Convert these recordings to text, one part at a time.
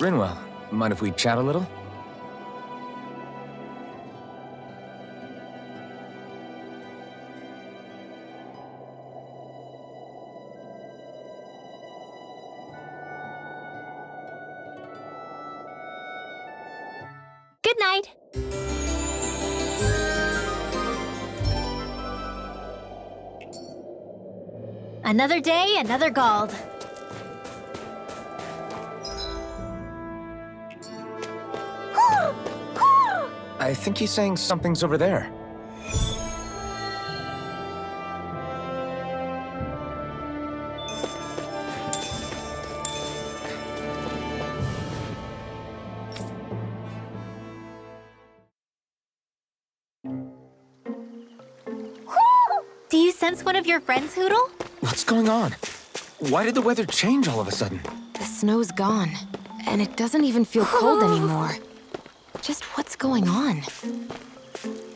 Rinwell, mind if we chat a little? Good night. Another day, another Gald. I think he's saying something's over there. Do you sense one of your friends, Hootle? What's going on? Why did the weather change all of a sudden? The snow's gone, and it doesn't even feel cold anymore. Just what's going on?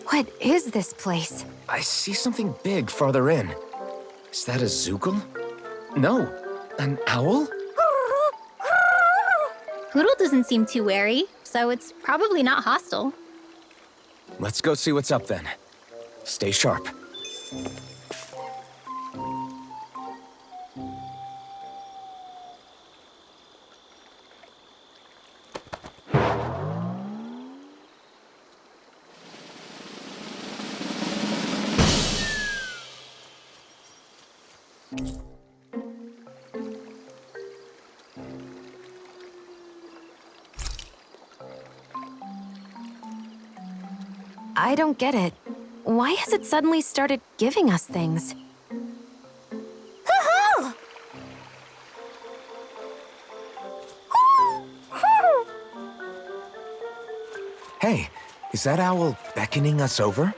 What is this place? I see something big farther in. Is that a Zoogle? No, an owl? Hootle doesn't seem too wary, so it's probably not hostile. Let's go see what's up then. Stay sharp. I don't get it. Why has it suddenly started giving us things? Hey, is that owl beckoning us over?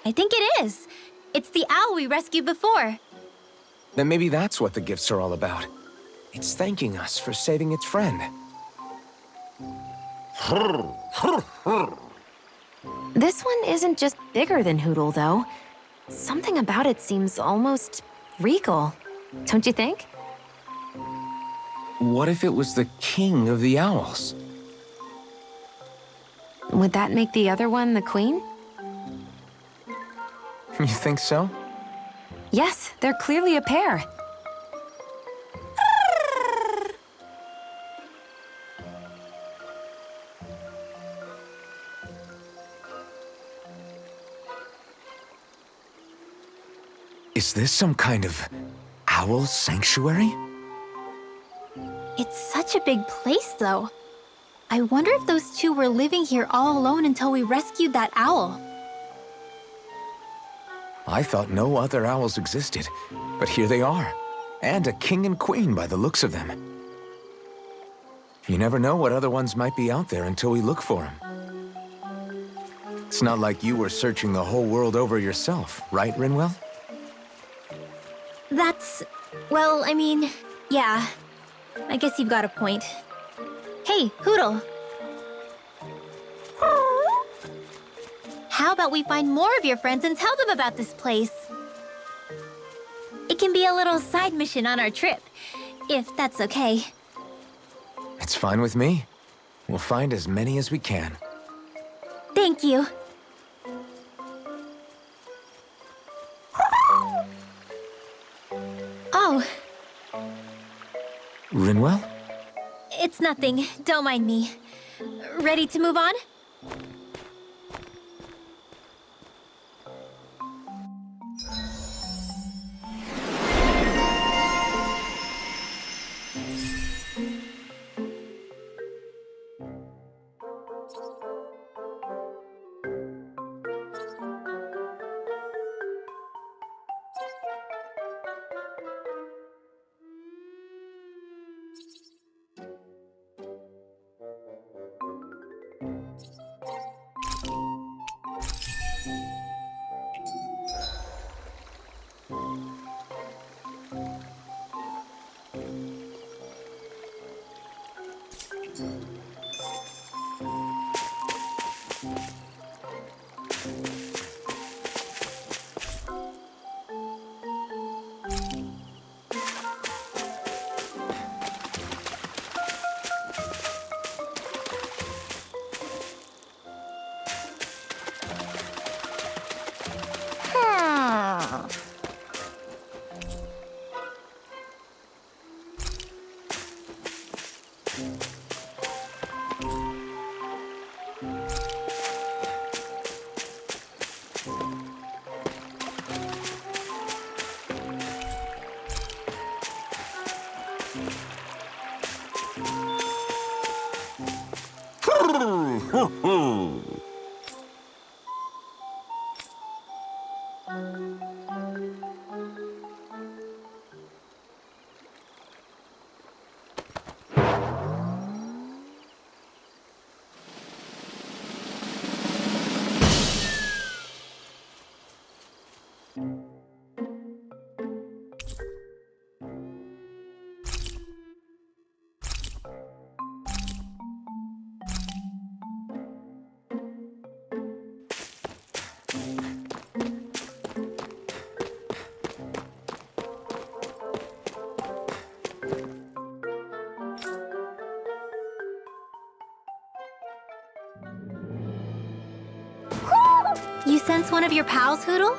I think it is. It's the owl we rescued before. Then maybe that's what the gifts are all about. It's thanking us for saving its friend. This one isn't just bigger than Hootle, though. Something about it seems almost regal. Don't you think? What if it was the king of the owls? Would that make the other one the queen? You think so? Yes, they're clearly a pair. Is this some kind of owl sanctuary? It's such a big place, though. I wonder if those two were living here all alone until we rescued that owl. I thought no other owls existed, but here they are. And a king and queen by the looks of them. You never know what other ones might be out there until we look for them. It's not like you were searching the whole world over yourself, right, Rinwell? Well, I mean, yeah. I guess you've got a point. Hey, Hootle. How about we find more of your friends and tell them about this place? It can be a little side mission on our trip, if that's okay. It's fine with me. We'll find as many as we can. Thank you. Oh, Rinwell? it's nothing. Don't mind me. Ready to move on? You sense one of your pals, Hoodle?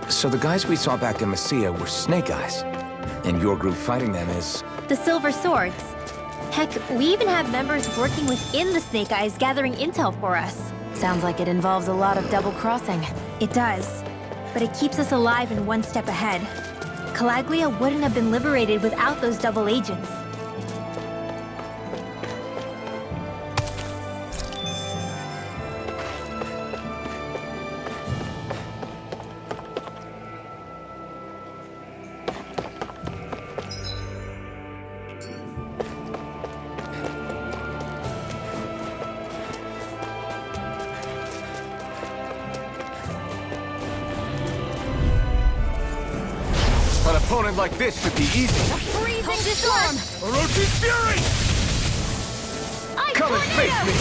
So the guys we saw back in Messia were Snake Eyes, and your group fighting them is... The Silver Swords. Heck, we even have members working within the Snake Eyes gathering intel for us. Sounds like it involves a lot of double-crossing. It does, but it keeps us alive and one step ahead. Calaglia wouldn't have been liberated without those double agents. An opponent like this should be easy. Freezing storm! Orochi's Fury! Come and face me!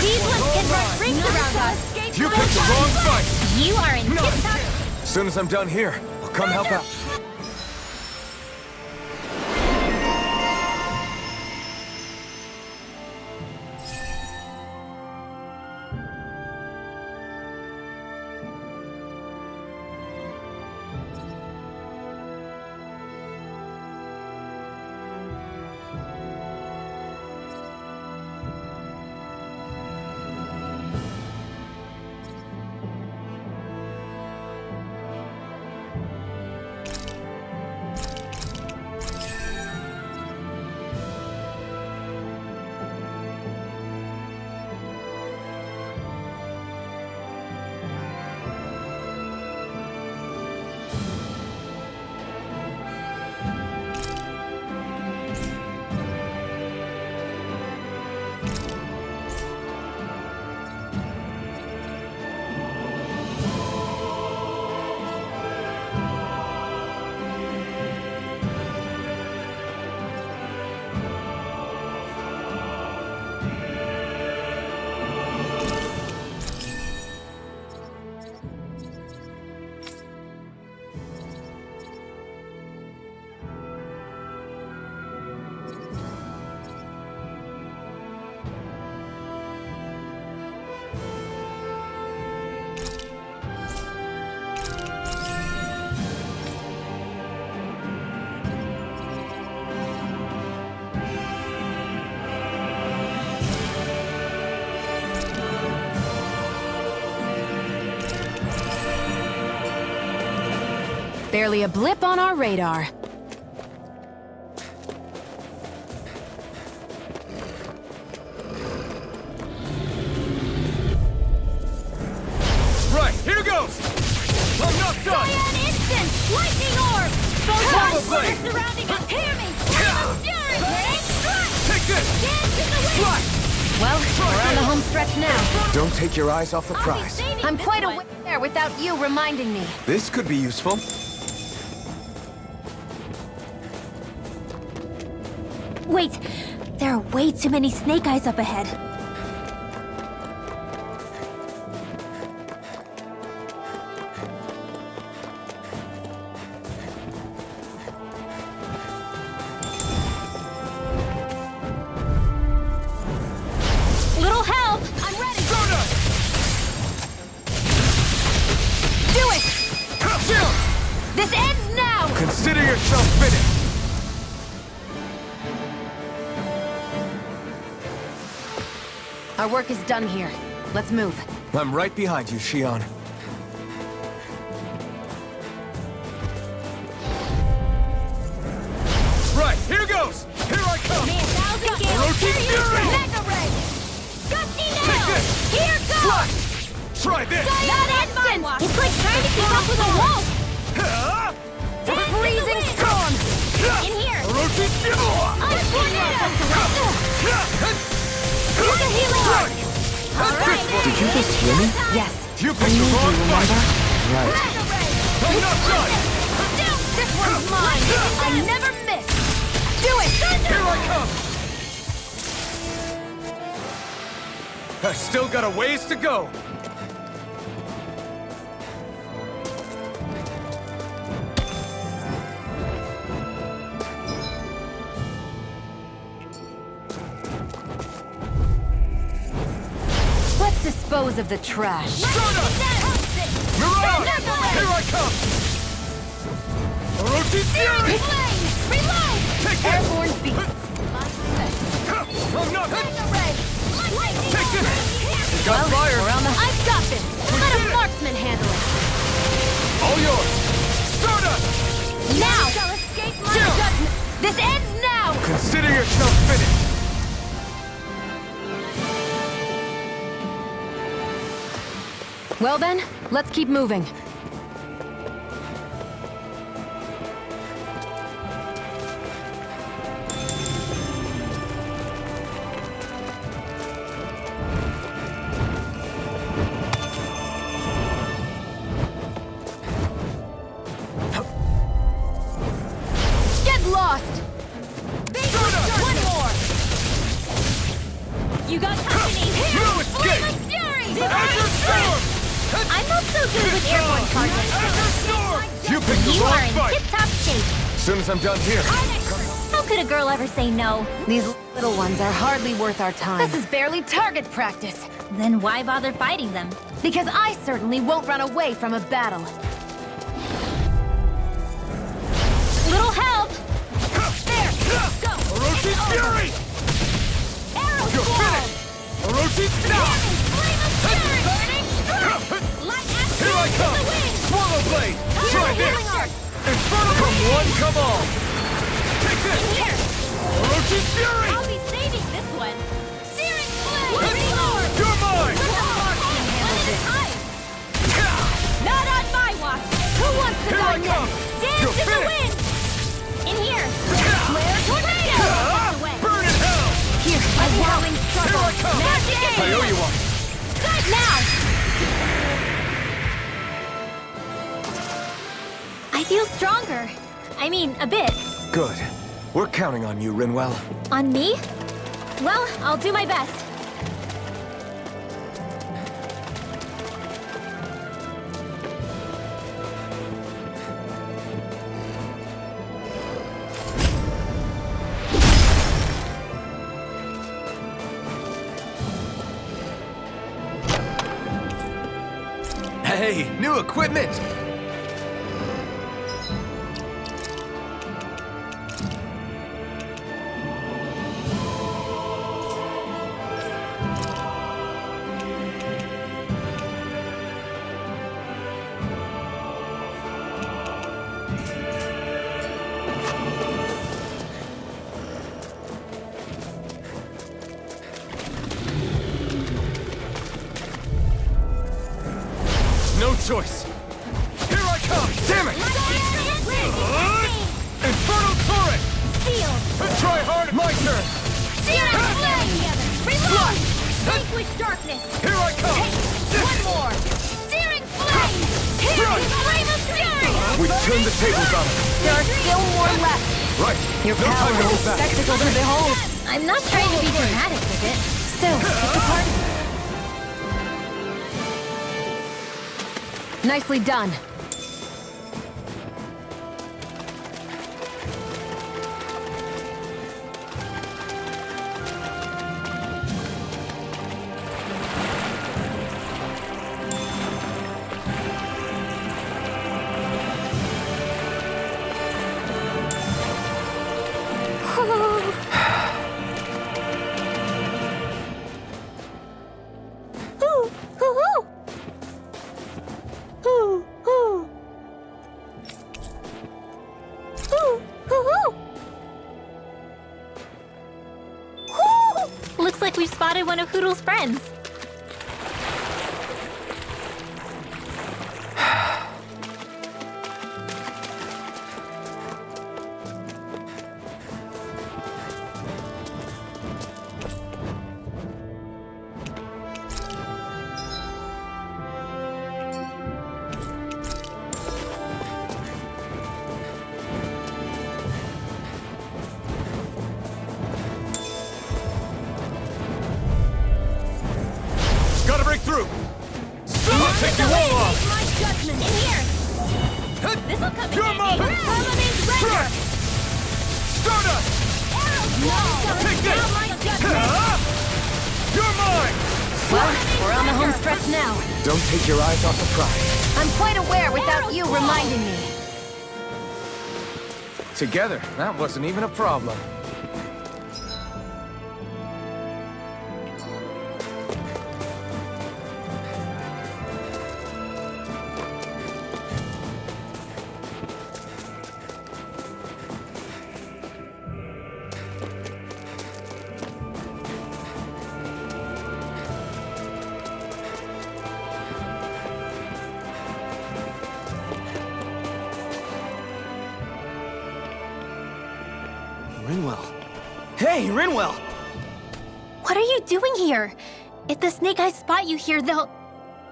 These ones can run rings around us! You picked the wrong fight! You are in No. tip-top... As soon as I'm done here, I'll come help out. Barely a blip on our radar. Right, here goes! I'm not done! Cyan instant! Lightning orb! Those Combo ones blade! are surrounding us! Hear me! Flame of fury! Ready? Strike! Take this! Dance in the wind! Fly! Well, we're on the home stretch now. Don't take your eyes off the I'll be prize. saving I'm this quite one. aware without you reminding me. This could be useful. Wait! There are way too many Snake Eyes up ahead. Little help! I'm ready! Do it! This ends now! Consider yourself finished! Our work is done here. Let's move. I'm right behind you, Shion. Right, here goes! Here I come! May 1,000 gales Orochi carry you Fury! through. Mega Ray! Gusty Take nail! this! Here goes! Fly! Try this! Not instant! It's like trying to keep up with a wolf! Ah! Freezing storm! In here! Orochi Fury! Ice tornado! Here's a healing arc! Alright! Did you just hear me? Yes. You I picked need the you, wrong fight! remember? Right. Mega Ray! I'm not done! This one's mine! I never miss! Do it! Here I come! I still got a ways to go! Let's dispose of the trash. Mirage! Here I come! Orochi Fury! Reload! Take this! Airborne beast. I'm not hit! Take Take this! Got fire! I've got this! Let a marksman handle it! All yours! Stardust! Now! Shall escape my judgment! This ends now! Consider yourself finished! Well then, let's keep moving. Get lost! One more! You got company! No escape! Flame of Fury! Azure Storm! I'm not so good with airborne targets. Azure Storm! You picked the You wrong are in fight! tip-top shape. As soon as I'm done here. How could a girl ever say no? These little ones are hardly worth our time. This is barely target practice. Then why bother fighting them? Because I certainly won't run away from a battle. Little help! There! Go! Orochi Fury! Arrow You're Squall! finished! Orochi Stop! Flame of Fury! Burning Strike! Light action Here I come! to the wind! Swallow Blade! Try this! Healing Arc! Inferno! Come one, come all! Take this! Here! Orochi Fury! I'll be saving this one! Searing Flame! Reload! You're mine! Not on my watch! Who wants to Here go I come! next? Dance You're in the finished! wind! In here! Flare tornado! Out the way! Burn in hell! Here, A whirling Here struggle! I come! Magic I aim! owe you one! Start now! I feel stronger. I mean, a bit. Good. We're counting on you, Rinwell. On me? Well, I'll do my best. Hey, new equipment! No choice! Here I come! Damn it! Infernal Torrent! Sealed! Try hard! My turn! Searing flame! Reload! Vanquish darkness! Here I come! One more! Searing flame! Here! Flame of fury! We turned the tables on him! There are still more left. Right! Your no power time to is hold a back! spectacle to behold. I'm not trying to be dramatic with it. Still, it's a party. Nicely done. Ooh, hoo, hoo. one of Hoodle's friends. Gotta break through! I'll take you all off! My judgment in here. This'll come in Your handy. mother! Permanent render. Track! Stardust! Take this! You're mine! Well, we're on the home stretch now. Don't take your eyes off the prize. I'm quite aware without you reminding me. Together, that wasn't even a problem. Rinwell. Hey, Rinwell! What are you doing here? If the Snake Eyes spot you here, they'll...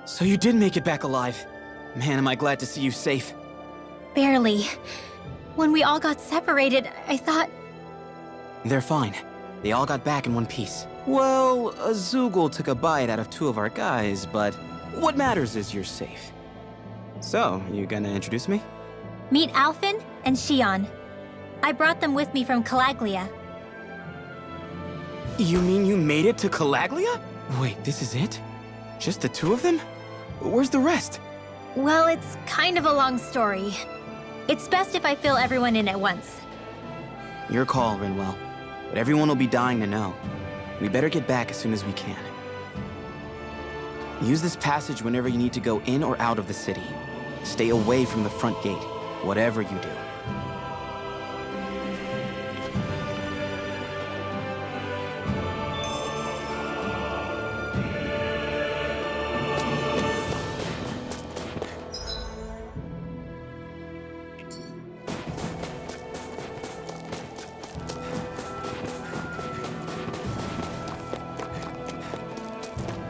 So you did make it back alive. Man, am I glad to see you safe. Barely. When we all got separated, I thought... They're fine. They all got back in one piece. Well, a Zoogle took a bite out of 2 of our guys, but what matters is you're safe. So, you gonna introduce me? Meet Alphen and Shion. I brought them with me from Calaglia. You mean you made it to Calaglia? Wait, this is it? Just the 2 of them? Where's the rest? Well, it's kind of a long story. It's best if I fill everyone in at once. Your call, Rinwell. But everyone will be dying to know. We better get back as soon as we can. Use this passage whenever you need to go in or out of the city. Stay away from the front gate, whatever you do.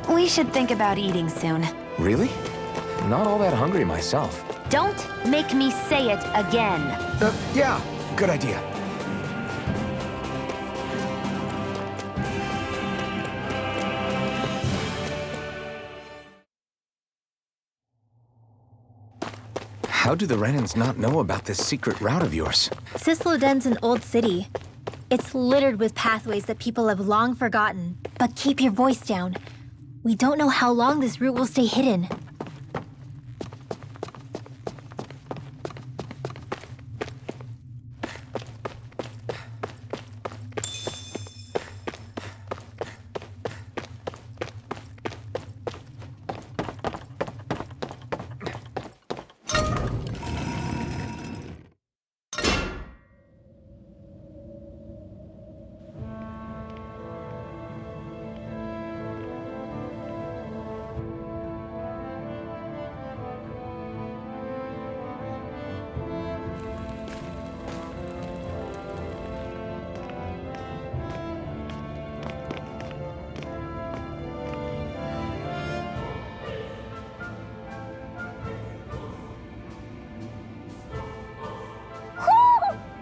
We should think about eating soon. Really? Not all that hungry myself. Don't make me say it again. Yeah, good idea. How do the Renans not know about this secret route of yours? Cyslodia's an old city. It's littered with pathways that people have long forgotten. But keep your voice down. We don't know how long this route will stay hidden.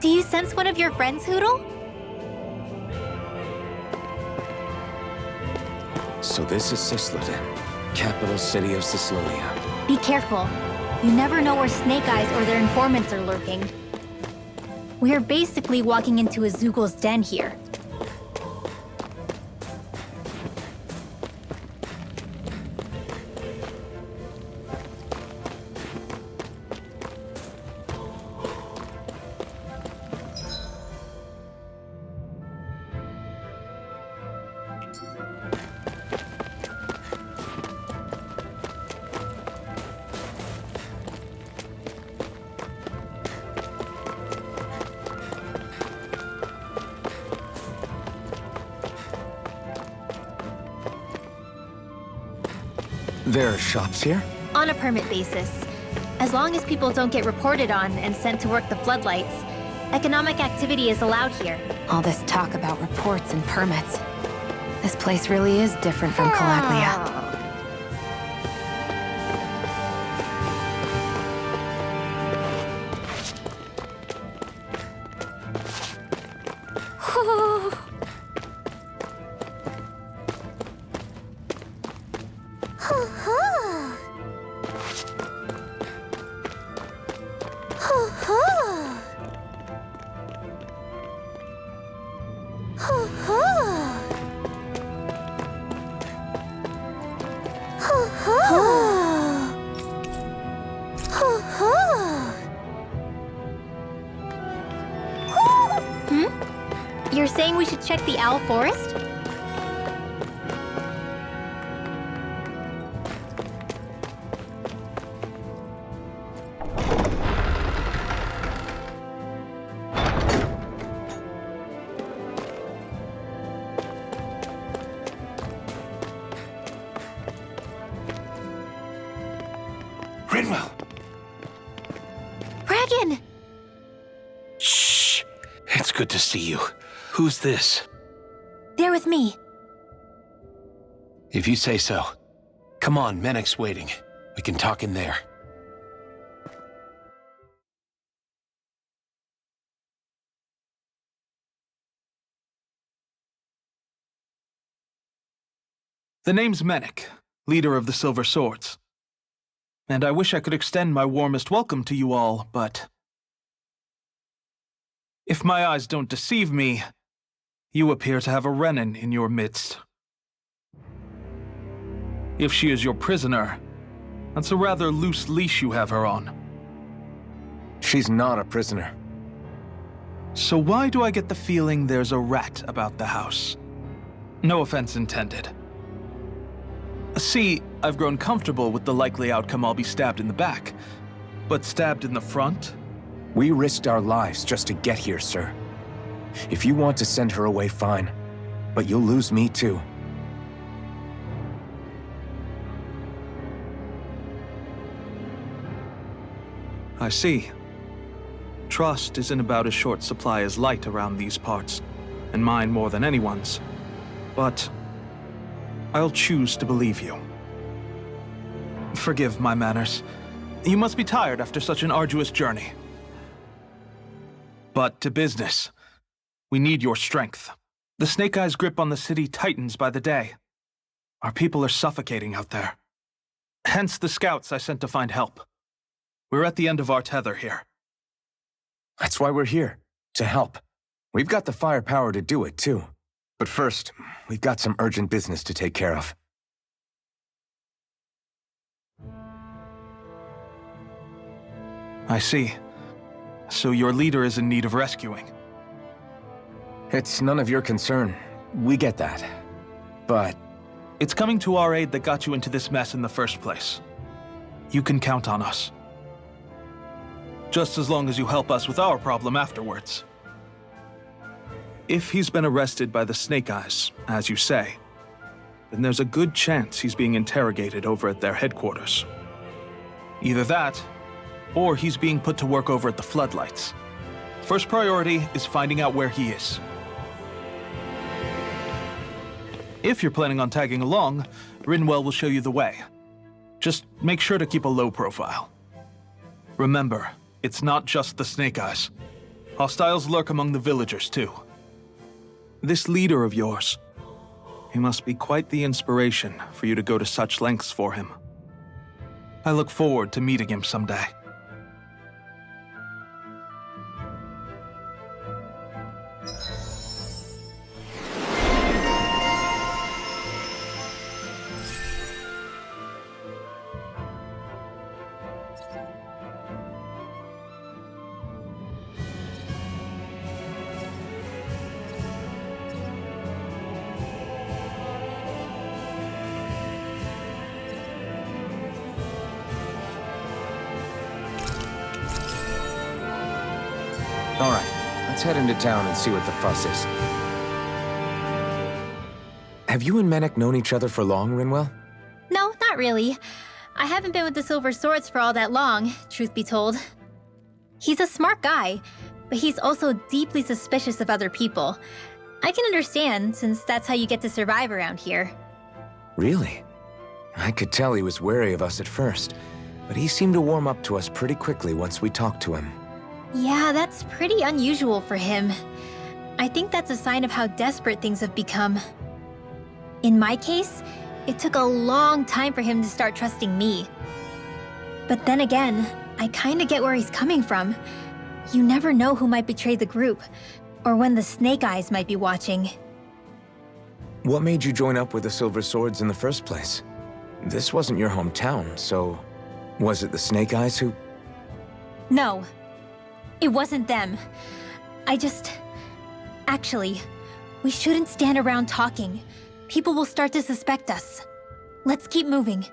Do you sense one of your friends, Hoodle? So this is Cyslodia, capital city of Cyslodia. Be careful. You never know where Snake Eyes or their informants are lurking. We are basically walking into a Zoogle's den here. There are shops here? On a permit basis. As long as people don't get reported on and sent to work the floodlights, economic activity is allowed here. All this talk about reports and permits. This place really is different from Calaglia. You're saying we should check the Owl Forest? Rinwell! Dragon! Shh! It's good to see you. Who's this? They're with me. If you say so. Come on, Menek's waiting. We can talk in there. The name's Menek, leader of the Silver Swords. And I wish I could extend my warmest welcome to you all, but if my eyes don't deceive me, you appear to have a Renin in your midst. If she is your prisoner, that's a rather loose leash you have her on. She's not a prisoner. So why do I get the feeling there's a rat about the house? No offense intended. See, I've grown comfortable with the likely outcome I'll be stabbed in the back, but stabbed in the front? We risked our lives just to get here, sir. If you want to send her away, fine. But you'll lose me too. I see. Trust isn't about as short supply as light around these parts, and mine more than anyone's. But I'll choose to believe you. Forgive my manners. You must be tired after such an arduous journey. But to business. We need your strength. The Snake Eyes' grip on the city tightens by the day. Our people are suffocating out there. Hence the scouts I sent to find help. We're at the end of our tether here. That's why we're here, to help. We've got the firepower to do it, too. But first, we've got some urgent business to take care of. I see. So your leader is in need of rescuing. It's none of your concern. We get that. But It's coming to our aid that got you into this mess in the first place. You can count on us. Just as long as you help us with our problem afterwards. If he's been arrested by the Snake Eyes, as you say, then there's a good chance he's being interrogated over at their headquarters. Either that, or he's being put to work over at the Floodlights. First priority is finding out where he is. If you're planning on tagging along, Rinwell will show you the way. Just make sure to keep a low profile. Remember, it's not just the Snake Eyes. Hostiles lurk among the villagers, too. This leader of yours, he must be quite the inspiration for you to go to such lengths for him. I look forward to meeting him someday. all right, let's head into town and see what the fuss is. Have you and Menek known each other for long, Rinwell? No, not Not really. I haven't been with the Silver Swords for all that long, truth be told. He's a smart guy, but he's also deeply suspicious of other people. I can understand, since that's how you get to survive around here. Really? I could tell he was wary of us at first, but he seemed to warm up to us pretty quickly once we talked to him. Yeah, that's pretty unusual for him. I think that's a sign of how desperate things have become. In my case, it took a long time for him to start trusting me. But then again, I kinda get where he's coming from. You never know who might betray the group, or when the Snake Eyes might be watching. What made you join up with the Silver Swords in the first place? This wasn't your hometown, so was it the Snake Eyes who... No, it wasn't them. Actually, we shouldn't stand around talking. People will start to suspect us. Let's keep moving.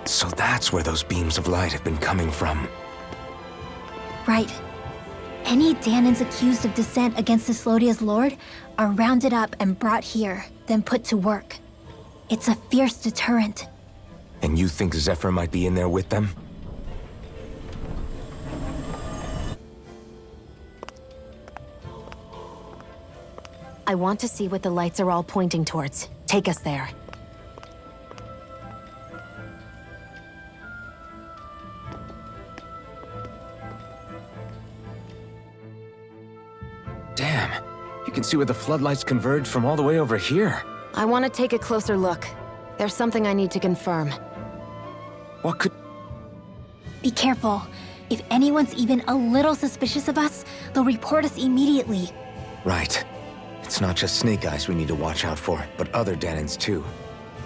So that's where those beams of light have been coming from. Right. Any Danans accused of dissent against Cyslodia's lord are rounded up and brought here, then put to work. It's a fierce deterrent. And you think Zephyr might be in there with them? I want to see what the lights are all pointing towards. Take us there. Damn, you can see where the floodlights converge from all the way over here. I want to take a closer look. There's something I need to confirm. What could... Be careful. If anyone's even a little suspicious of us, they'll report us immediately. Right. It's not just Snake Eyes we need to watch out for, but other Danans too.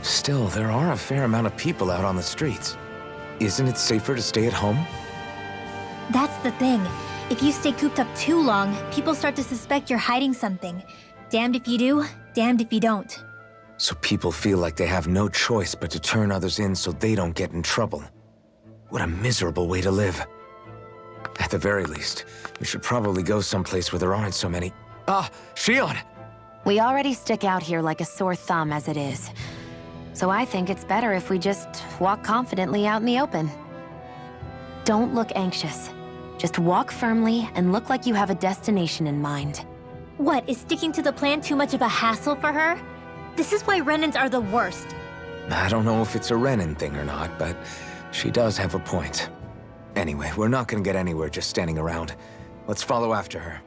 Still, there are a fair amount of people out on the streets. Isn't it safer to stay at home? That's the thing. If you stay cooped up too long, people start to suspect you're hiding something. Damned if you do, damned if you don't. So people feel like they have no choice but to turn others in so they don't get in trouble. What a miserable way to live. At the very least, we should probably go someplace where there aren't so many... Ah, Shion! We already stick out here like a sore thumb as it is. So I think it's better if we just walk confidently out in the open. Don't look anxious. Just walk firmly and look like you have a destination in mind. What, is sticking to the plan too much of a hassle for her? This is why Renans are the worst. I don't know if it's a Renan thing or not, but She does have a point. Anyway, we're not gonna get anywhere just standing around. Let's follow after her.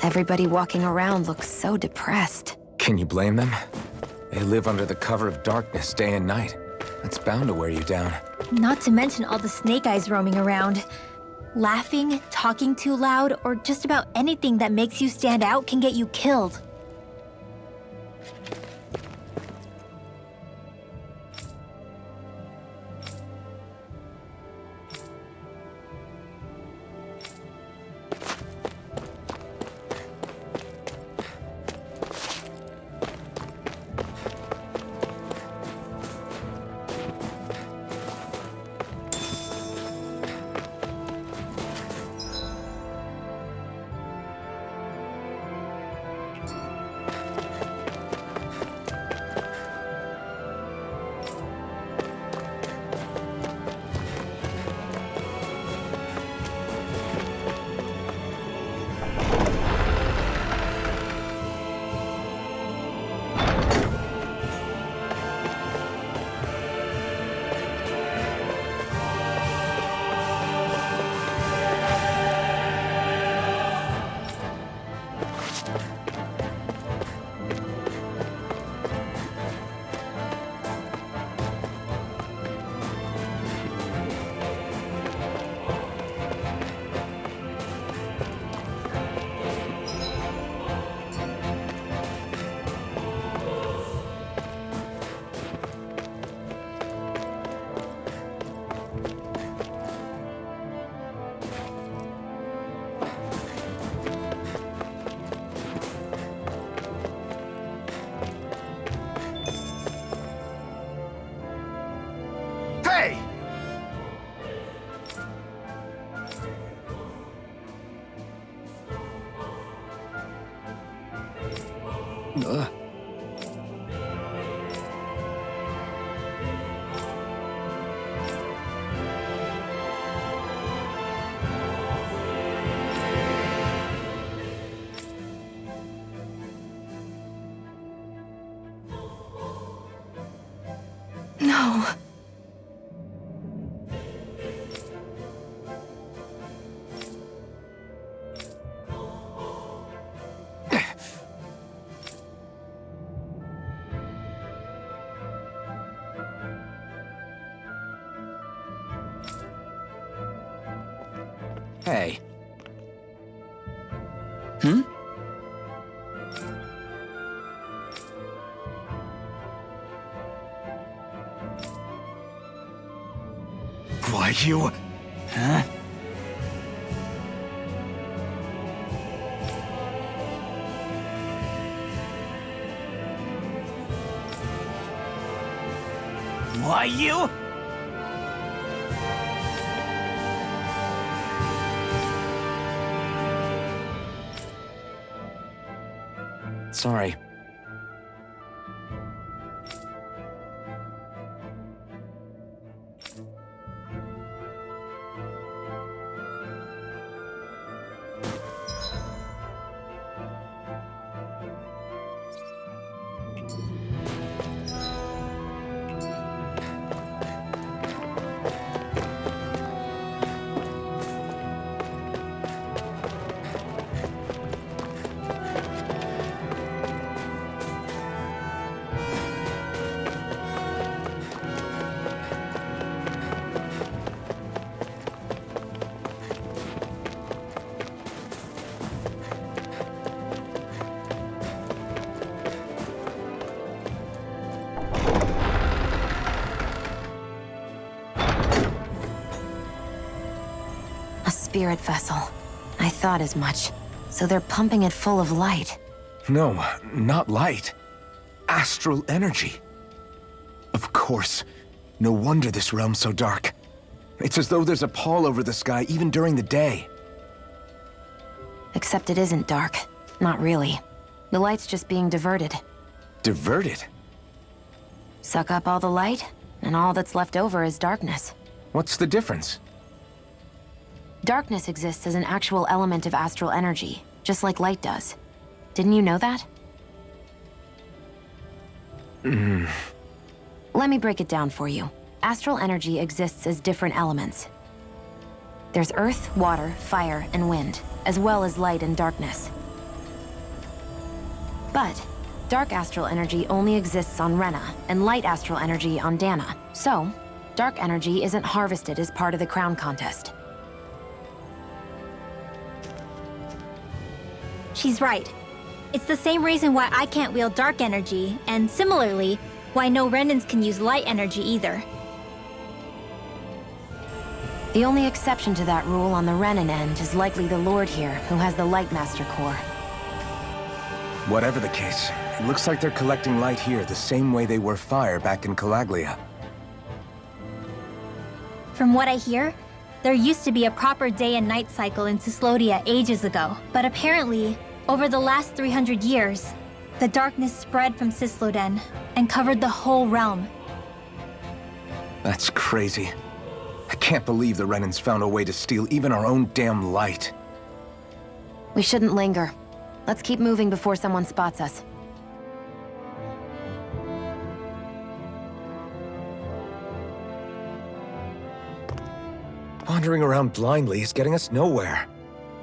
Everybody walking around looks so depressed. Can you blame them? They live under the cover of darkness day and night. That's bound to wear you down. Not to mention all the snake eyes roaming around. Laughing, talking too loud, or just about anything that makes you stand out can get you killed. Hey! No. Hey. Hmm? Why, you... Huh? Why, you? Sorry. A spirit vessel. I thought as much. So they're pumping it full of light. No, not light. Astral energy. Of course. No wonder this realm's so dark. It's as though there's a pall over the sky even during the day. Except it isn't dark. Not really. The light's just being diverted. Diverted? Suck up all the light, and all that's left over is darkness. What's the difference? Darkness exists as an actual element of astral energy, just like light does. Didn't you know that? Let me break it down for you. Astral energy exists as different elements. There's earth, water, fire, and wind, as well as light and darkness. But dark astral energy only exists on Rena, and light astral energy on Dana. So, dark energy isn't harvested as part of the crown contest. She's right. It's the same reason why I can't wield dark energy, and similarly, why no Renans can use light energy either. The only exception to that rule on the Renan end is likely the Lord here, who has the Light Master core. Whatever the case, it looks like they're collecting light here the same way they were fire back in Calaglia. From what I hear, there used to be a proper day and night cycle in Cyslodia ages ago, but apparently, over the last 300 years, the darkness spread from Cysloden and covered the whole realm. That's crazy. I can't believe the Renans found a way to steal even our own damn light. We shouldn't linger. Let's keep moving before someone spots us. Wandering around blindly is getting us nowhere.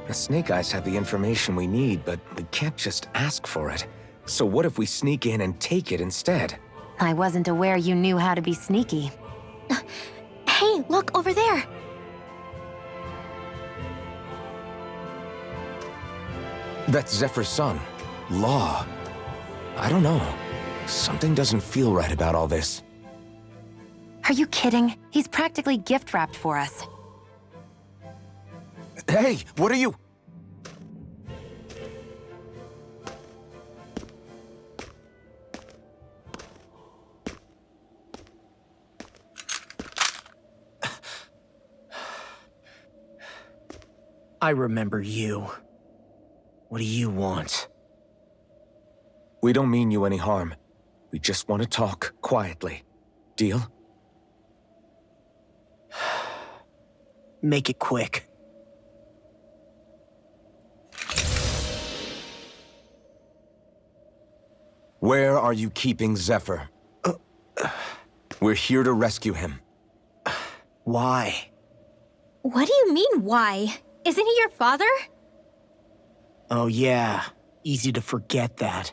The Snake Eyes have the information we need, but we can't just ask for it. So what if we sneak in and take it instead? I wasn't aware you knew how to be sneaky. Hey, look over there! That's Zephyr's son, Law. I don't know. Something doesn't feel right about all this. Are you kidding? He's practically gift-wrapped for us. Hey, what are you? I remember you. What do you want? We don't mean you any harm. We just want to talk quietly. Deal? Make it quick. Where are you keeping Zephyr? We're here to rescue him. Why? What do you mean, why? Isn't he your father? Oh yeah, easy to forget that.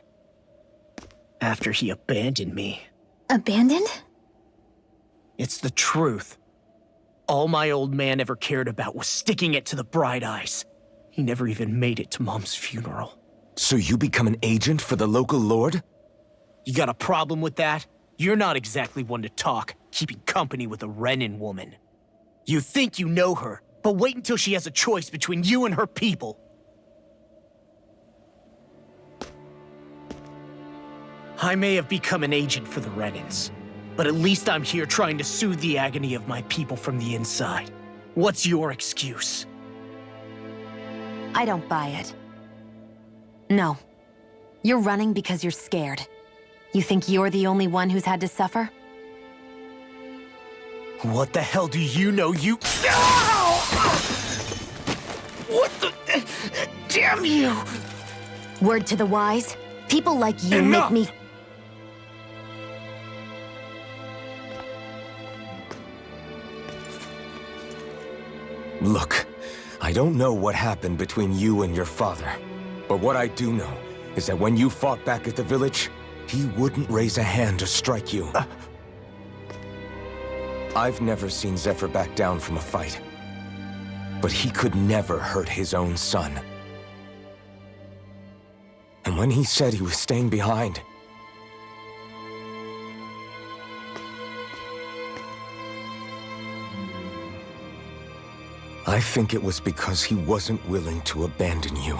After he abandoned me. Abandoned? It's the truth. All my old man ever cared about was sticking it to the Bright Eyes. He never even made it to Mom's funeral. So you become an agent for the local lord? You got a problem with that? You're not exactly one to talk, keeping company with a Renan woman. You think you know her, but wait until she has a choice between you and her people. I may have become an agent for the Renans, but at least I'm here trying to soothe the agony of my people from the inside. What's your excuse? I don't buy it. No. You're running because you're scared. You think you're the only one who's had to suffer? What the hell do you know, you— What the— Damn you! Word to the wise, people like you Enough! make me— Look, I don't know what happened between you and your father. But what I do know is that when you fought back at the village, he wouldn't raise a hand to strike you. I've never seen Zephyr back down from a fight. But he could never hurt his own son. And when he said he was staying behind, I think it was because he wasn't willing to abandon you.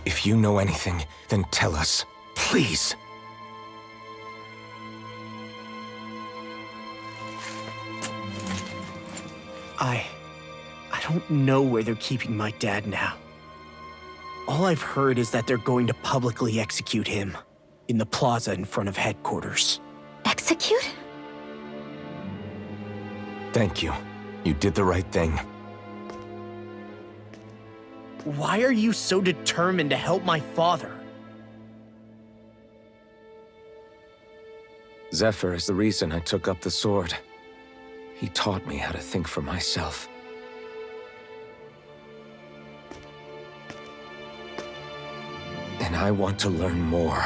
If you know anything, then tell us, please. I don't know where they're keeping my dad now. All I've heard is that they're going to publicly execute him in the plaza in front of headquarters. Execute? Thank you. You did the right thing. Why are you so determined to help my father? Zephyr is the reason I took up the sword. He taught me how to think for myself. And I want to learn more.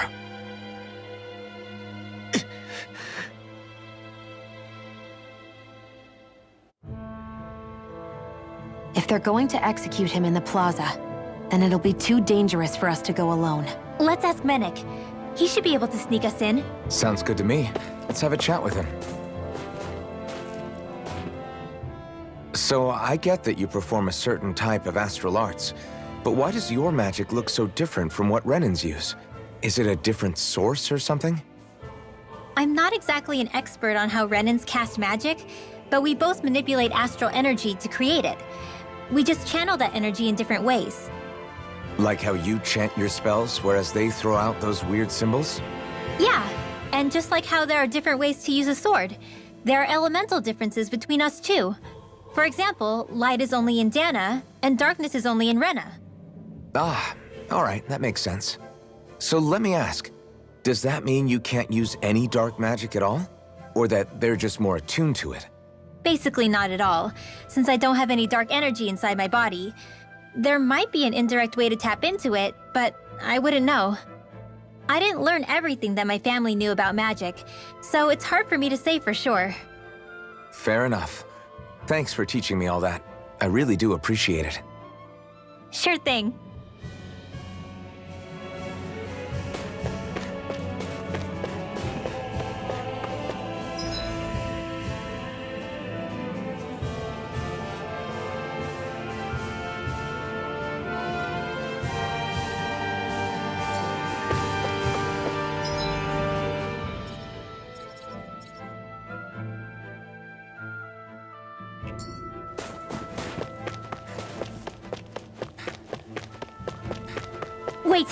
If they're going to execute him in the plaza, then it'll be too dangerous for us to go alone. Let's ask Menek. He should be able to sneak us in. Sounds good to me. Let's have a chat with him. So, I get that you perform a certain type of astral arts, but why does your magic look so different from what Renans use? Is it a different source or something? I'm not exactly an expert on how Renans cast magic, but we both manipulate astral energy to create it. We just channel that energy in different ways. Like how you chant your spells, whereas they throw out those weird symbols? Yeah, and just like how there are different ways to use a sword, there are elemental differences between us too. For example, light is only in Dana, and darkness is only in Rena. Ah, alright, that makes sense. So let me ask, does that mean you can't use any dark magic at all? Or that they're just more attuned to it? Basically not at all, since I don't have any dark energy inside my body. There might be an indirect way to tap into it, but I wouldn't know. I didn't learn everything that my family knew about magic, so it's hard for me to say for sure. Fair enough. Thanks for teaching me all that. I really do appreciate it. Sure thing. Wait,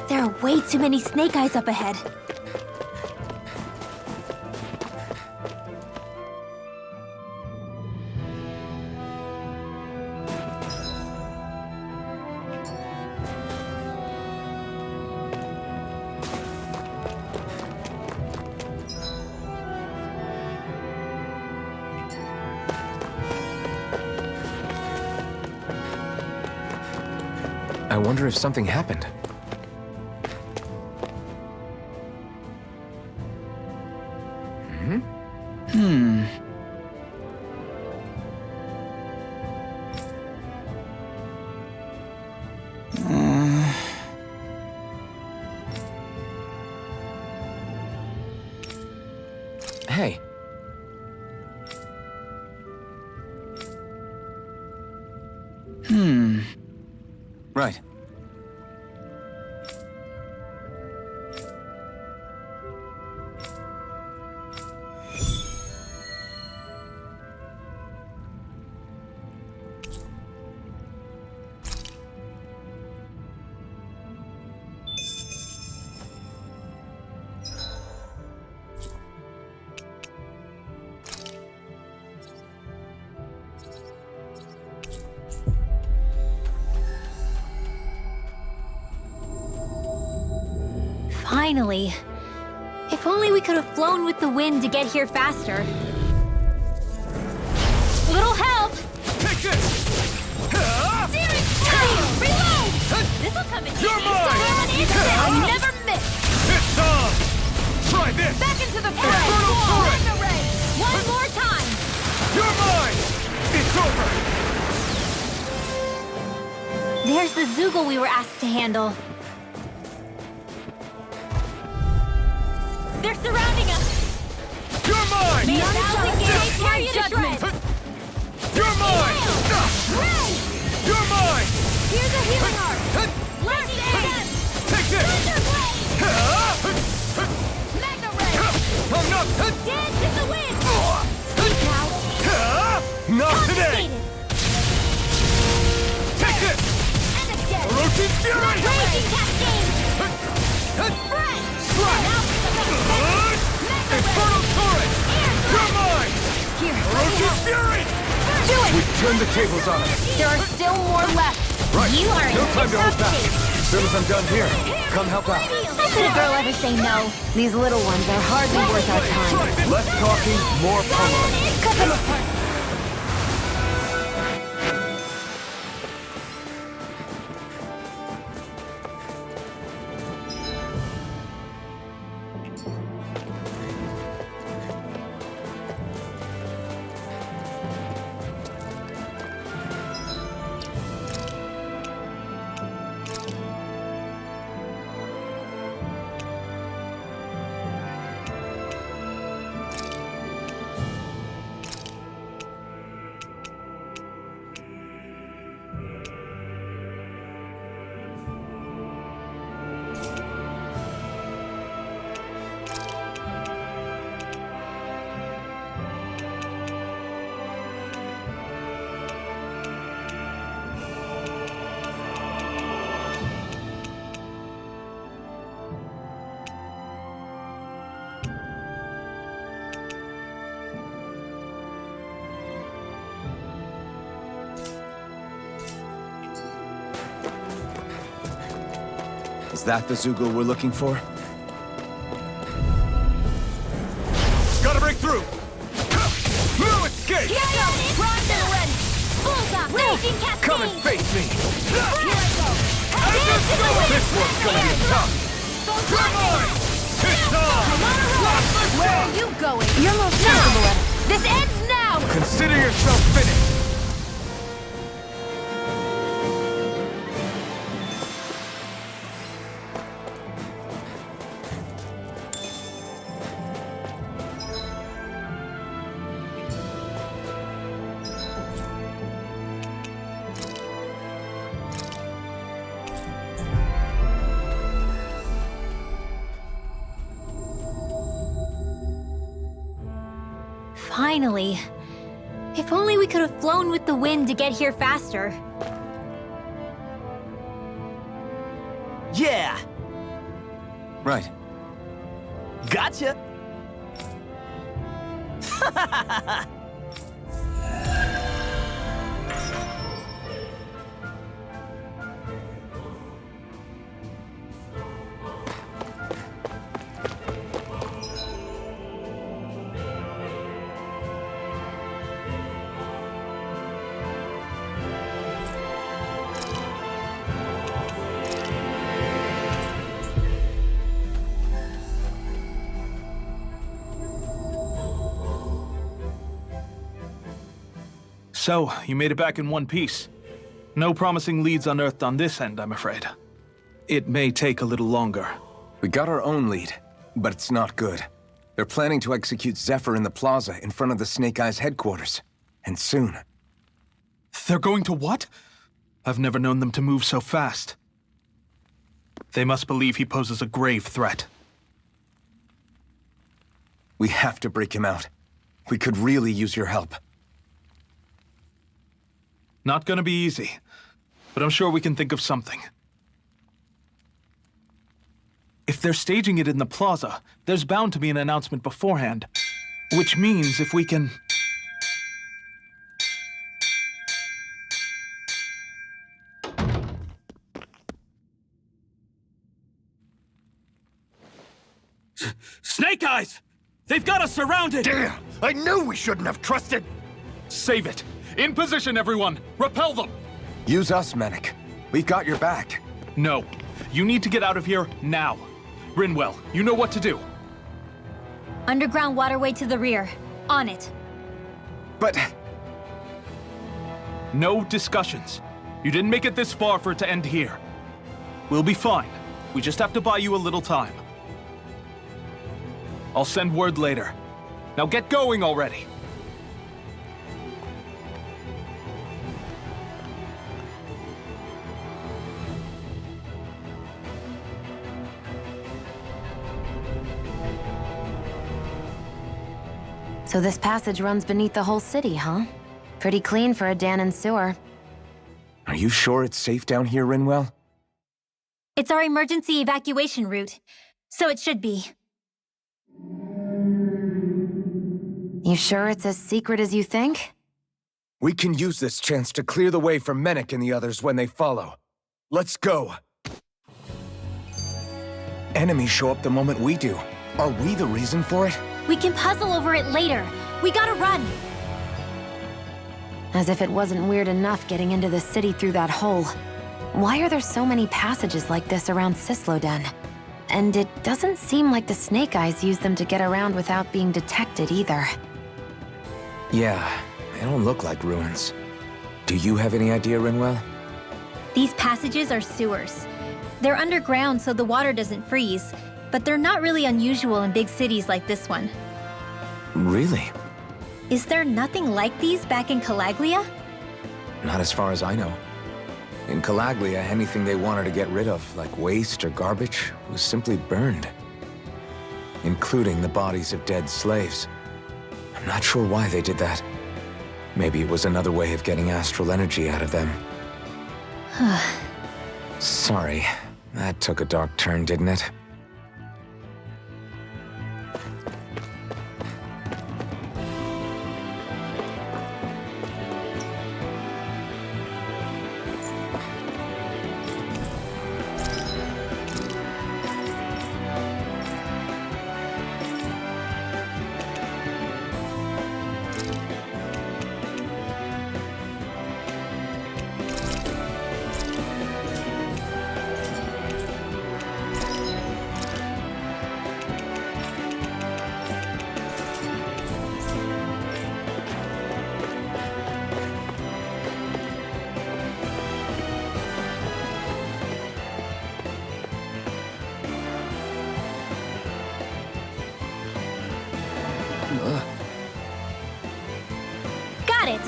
there are way too many snake eyes up ahead. I wonder if something happened. Hey. Right. Finally. If only we could have flown with the wind to get here faster. Little help! Take this! Searing flame! Reload! This'll come in You're handy. mine! So an instant! I never miss! It's on! Try this! Back into the fray! Infernal turret! Magna ray! One more time! You're mine! It's over! There's the Zoogle we were asked to handle. They're surrounding us! You're mine! May 1,000 gauge tear you to shreds! You're mine! Ray! You're mine! Here's a healing art! Lightning again! Take this! Thunder blade! Magna ray! I'm not... Dance in the wind! Speak now! Not today! Confiscated! Take this! And again! Orochi Raging Fury! Raging Cascade! Infernal Torrent! You're mine! Here, Raging Fury! do it! We turned the tables on him. There are still more left. Right. You are No time to hold back. incapacitated. As soon as I'm done here, come help out. How could a girl ever say no? These little ones are hardly worth our time. Less talking, more pummeling. Cut them apart. Is that the Zugul we're looking for? Gotta break through! No escape! Raging Cascade! Come and face me! This one's gonna be tough! Come on! It's on! Where are you going? You're most capable at it. This ends now! Consider yourself finished! Finally. If only we could have flown with the wind to get here faster. Yeah, Right. gotcha. So, you made it back in one piece. No promising leads unearthed on this end, I'm afraid. It may take a little longer. We got our own lead, but it's not good. They're planning to execute Zephyr in the plaza in front of the Snake Eyes headquarters. And soon. They're going to what? I've never known them to move so fast. They must believe he poses a grave threat. We have to break him out. We could really use your help. Not gonna be easy, but I'm sure we can think of something. If they're staging it in the plaza, there's bound to be an announcement beforehand. Which means if we can... Snake Eyes! They've got us surrounded! Damn! I knew we shouldn't have trusted! Save it! In position, everyone! Repel them! Use us, Mennick. We've got your back. No. You need to get out of here now. Rinwell, you know what to do. Underground waterway to the rear. On it. But... No discussions. You didn't make it this far for it to end here. We'll be fine. We just have to buy you a little time. I'll send word later. Now get going already. So this passage runs beneath the whole city, huh? Pretty clean for a Danon sewer. Are you sure it's safe down here, Rinwell? It's our emergency evacuation route, so it should be. You sure it's as secret as you think? We can use this chance to clear the way for Menek and the others when they follow. Let's go! Enemies show up the moment we do. Are we the reason for it? We can puzzle over it later. We gotta run! As if it wasn't weird enough getting into the city through that hole. Why are there so many passages like this around Cyslodia? And it doesn't seem like the Snake Eyes use them to get around without being detected either. Yeah, they don't look like ruins. Do you have any idea, Rinwell? These passages are sewers. They're underground so the water doesn't freeze, but they're not really unusual in big cities like this one. Really? Is there nothing like these back in Calaglia? Not as far as I know. In Calaglia, anything they wanted to get rid of, like waste or garbage, was simply burned. Including the bodies of dead slaves. I'm not sure why they did that. Maybe it was another way of getting astral energy out of them. Sorry, that took a dark turn, didn't it? Got it!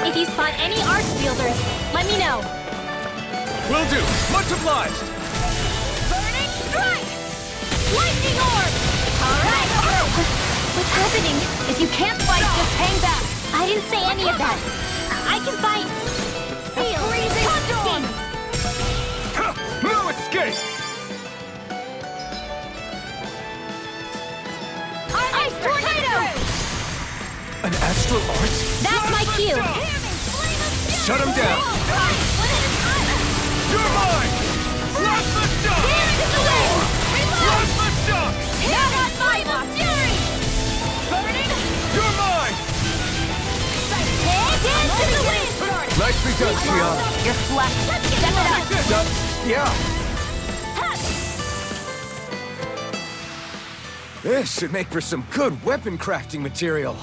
If you spot any arch wielders, let me know. Will do! Much obliged! Burning strike! Lightning orb! Alright! What's happening? If you can't fight, just hang back! I didn't say any of that. I can fight. Seal! freezing storm! No escape! Ice tornado! An astral art? That's my cue. Shut him down! You're mine! Rush the shock! Rush the shock! Fury! Burning! You're mine! Dance in the wind! Nicely done, Shion. You're flesh. Step it up! Yeah. This should make for some good weapon crafting material.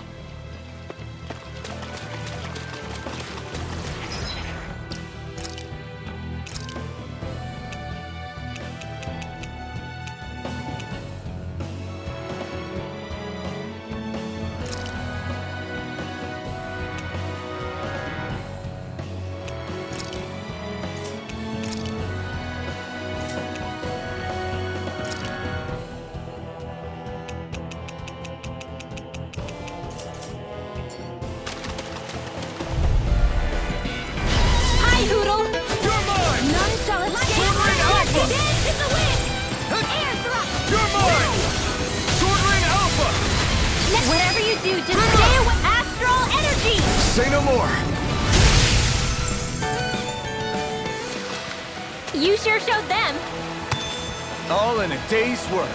Hi, Hoodle! You're mine! None shall escape Sword Ring Alpha! Dance in the wind! Air thrust! You're mine! Sword Ring Alpha! Whatever you do, just stay away! Astral energy! Say no more. You sure showed them. All in a day's work.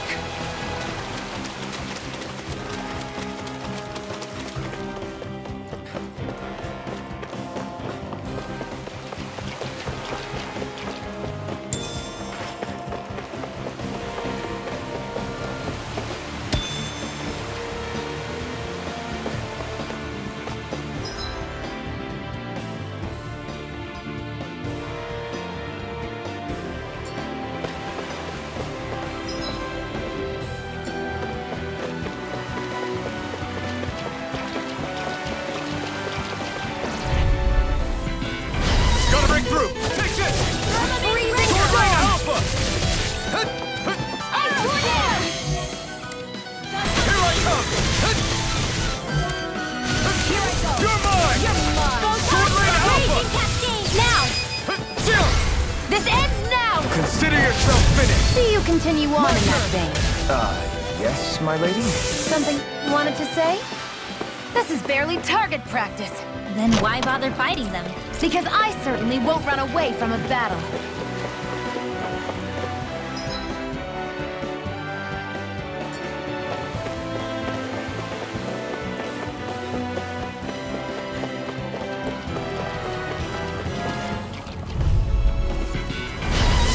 break through! Take this! Freezing Sword Rain storm! Alpha! Here Here I come! I go! You're mine! You're mine! Sword Rain Alpha! Now! Jump! This ends now! Consider yourself finished! See you continue on in that vein. Yes, my lady? Something you wanted to say? This is barely target practice. Then why bother fighting them? Because I certainly won't run away from a battle.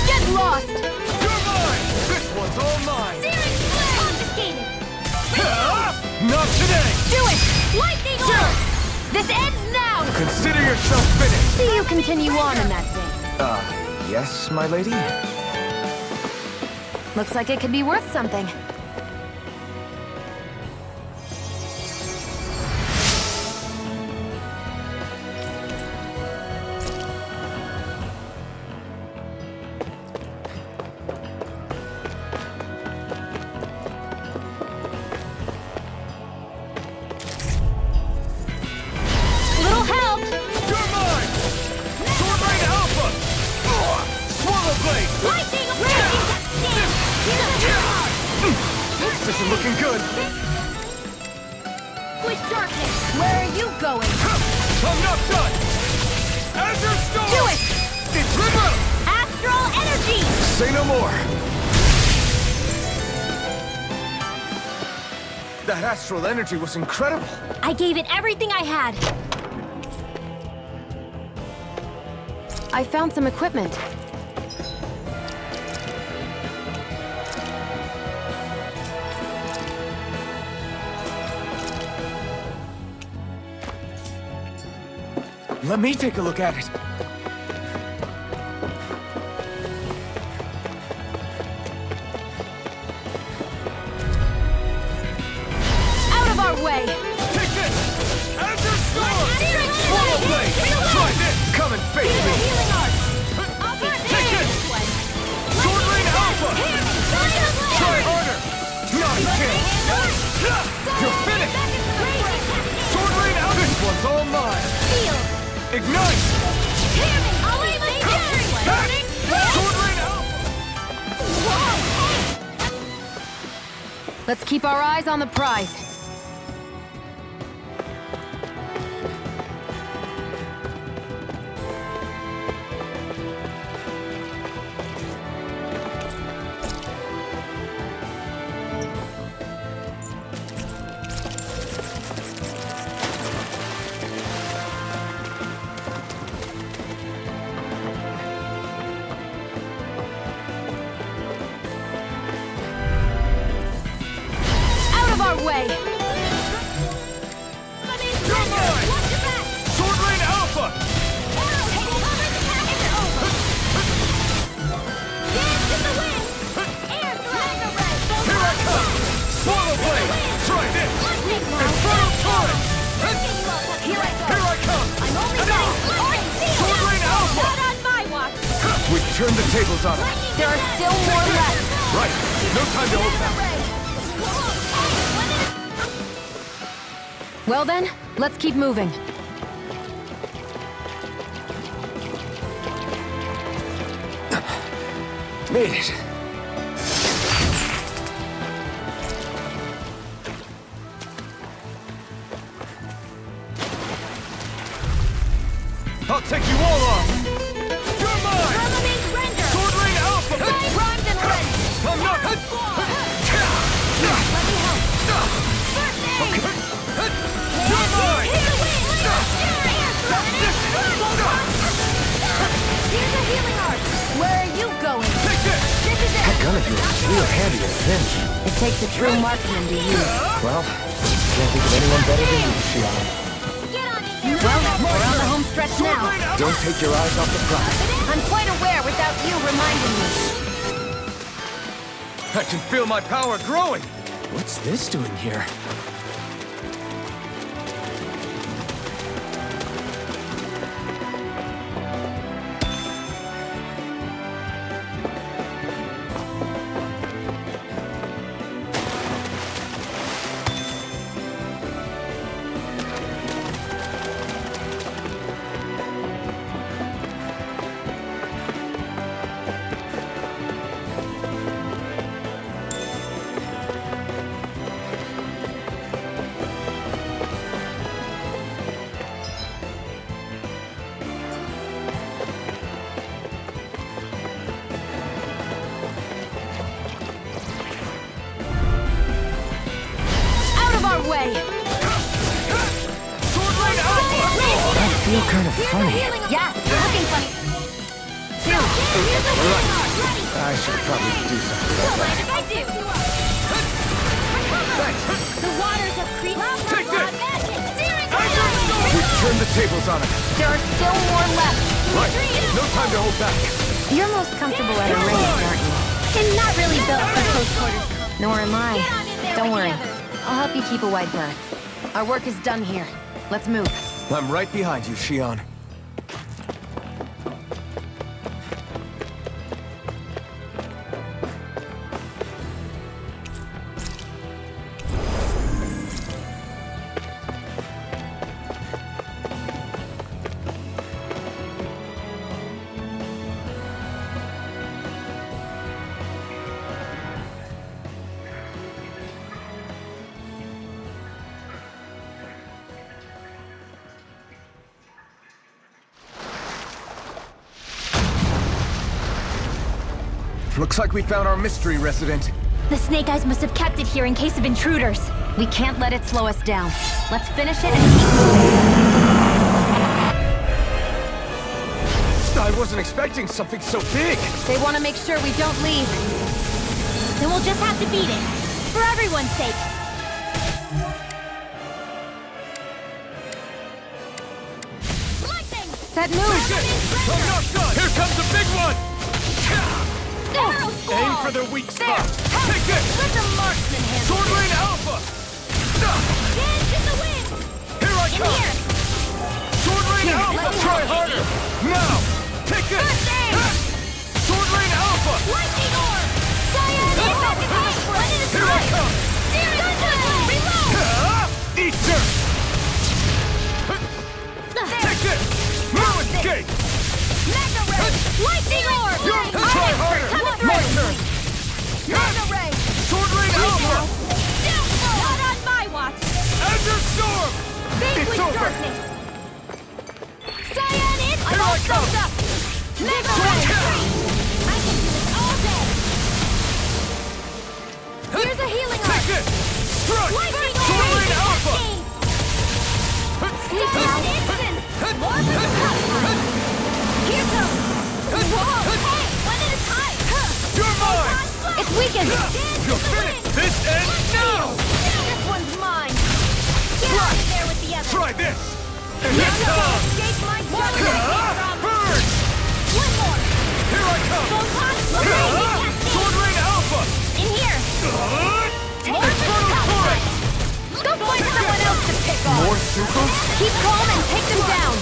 Get lost! You're mine! This one's all mine! Confiscated! Not today! Do it! Lightning orb! This ends now! Consider yourself finished! See you continue on in that vein. Yes, my lady? Looks like it could be worth something. Little help! You're mine! Sword Rain Alpha! Swallow Blade! Lightning This isn't looking good! with darkness! Where are you going? I'm not done! Azure Storm! Do it! It's river! Astral energy! Say no more! That astral energy was incredible! I gave it everything I had. I found some equipment. Let me take a look at it. Out of our way! Take this! Azure Storm! Swallow Blade! Try this! Come and face me! Take this! Sword Rain Alpha! Try harder! Not a chance! You're finished! Sword Rain Alpha! This one's all mine! Ignite! Sword Rain Alpha! Let's keep our eyes on the prize. Our way! You're mine! Sword Rain Alpha! Here I come! Swallow Blade! Try this! Infernal Torrent! Here I Here I come! Sword Rain Alpha! We turned the tables on him. There are still more left. Right. No time to hold back. Well then, let's keep moving. Made it. I'll take you all on! You're mine! Sword Rain Alpha! Primed and ready. I'm not... You're mine! Here's a healing art. Where are you going? Take this! That gun of yours is real handy in a pinch. It takes a true marksman to use. Well, can't think of anyone better than you, Shion. Well, we're on the home stretch now. Don't take your eyes off the prize. I'm quite aware without you reminding me. I can feel my power growing! What's this doing here? funny. Yeah, looking funny. I should probably do something about that. I do. The waters of Crete. Take this! We turned the tables on him. There are still more left. Right, no time to hold back. You're most comfortable at a range, aren't you? And not really built for close quarters. Nor am I. Get on in there Don't with worry. the others. I'll help you keep a wide berth. Our work is done here. Let's move. I'm right behind you, Shion. Looks like we found our mystery resident. The Snake Eyes must have kept it here in case of intruders. We can't let it slow us down. Let's finish it and keep moving. I wasn't expecting something so big. They want to make sure we don't leave. Then we'll just have to beat it. For everyone's sake. Lightning! That move! I'm not done! Here comes the big one! Aim for their weak spot! Take this! Let the marksman handle Sword Rain Alpha! Dance in the wind! Here I In come! here! Sword Rain Alpha! Try harder! Now! Take this! First aid! Sword Rain Alpha! Lightning orb! Cyan! Get back in time! One at a Here I time! come! Reload! Eat dirt! Take this! Now escape! Mega Ray! Lightning orb! Try harder! My turn! Mega Ray! Sword Rain Alpha! Not on my watch! Ender Storm! Vanquish It's over! darkness! Cyan, it's Here I come! up! Mega Ray! I can do this all day! Here's a healing Take arc! this! Strike! Lightning Sword orb! Rain Alpha! Cyan, instant! More than the time! Here comes! Whoa! Hey! One at a time! You're mine! It's weakened! You're finished! This ends now! This one's mine! Get out of there with the others! Try this! And here comes! Escape my judgment! Burn! One more! Here I come! Sword Rain Alpha! In here! Infernal Torrent! Go find someone else to pick on! More super? Keep calm and take them down!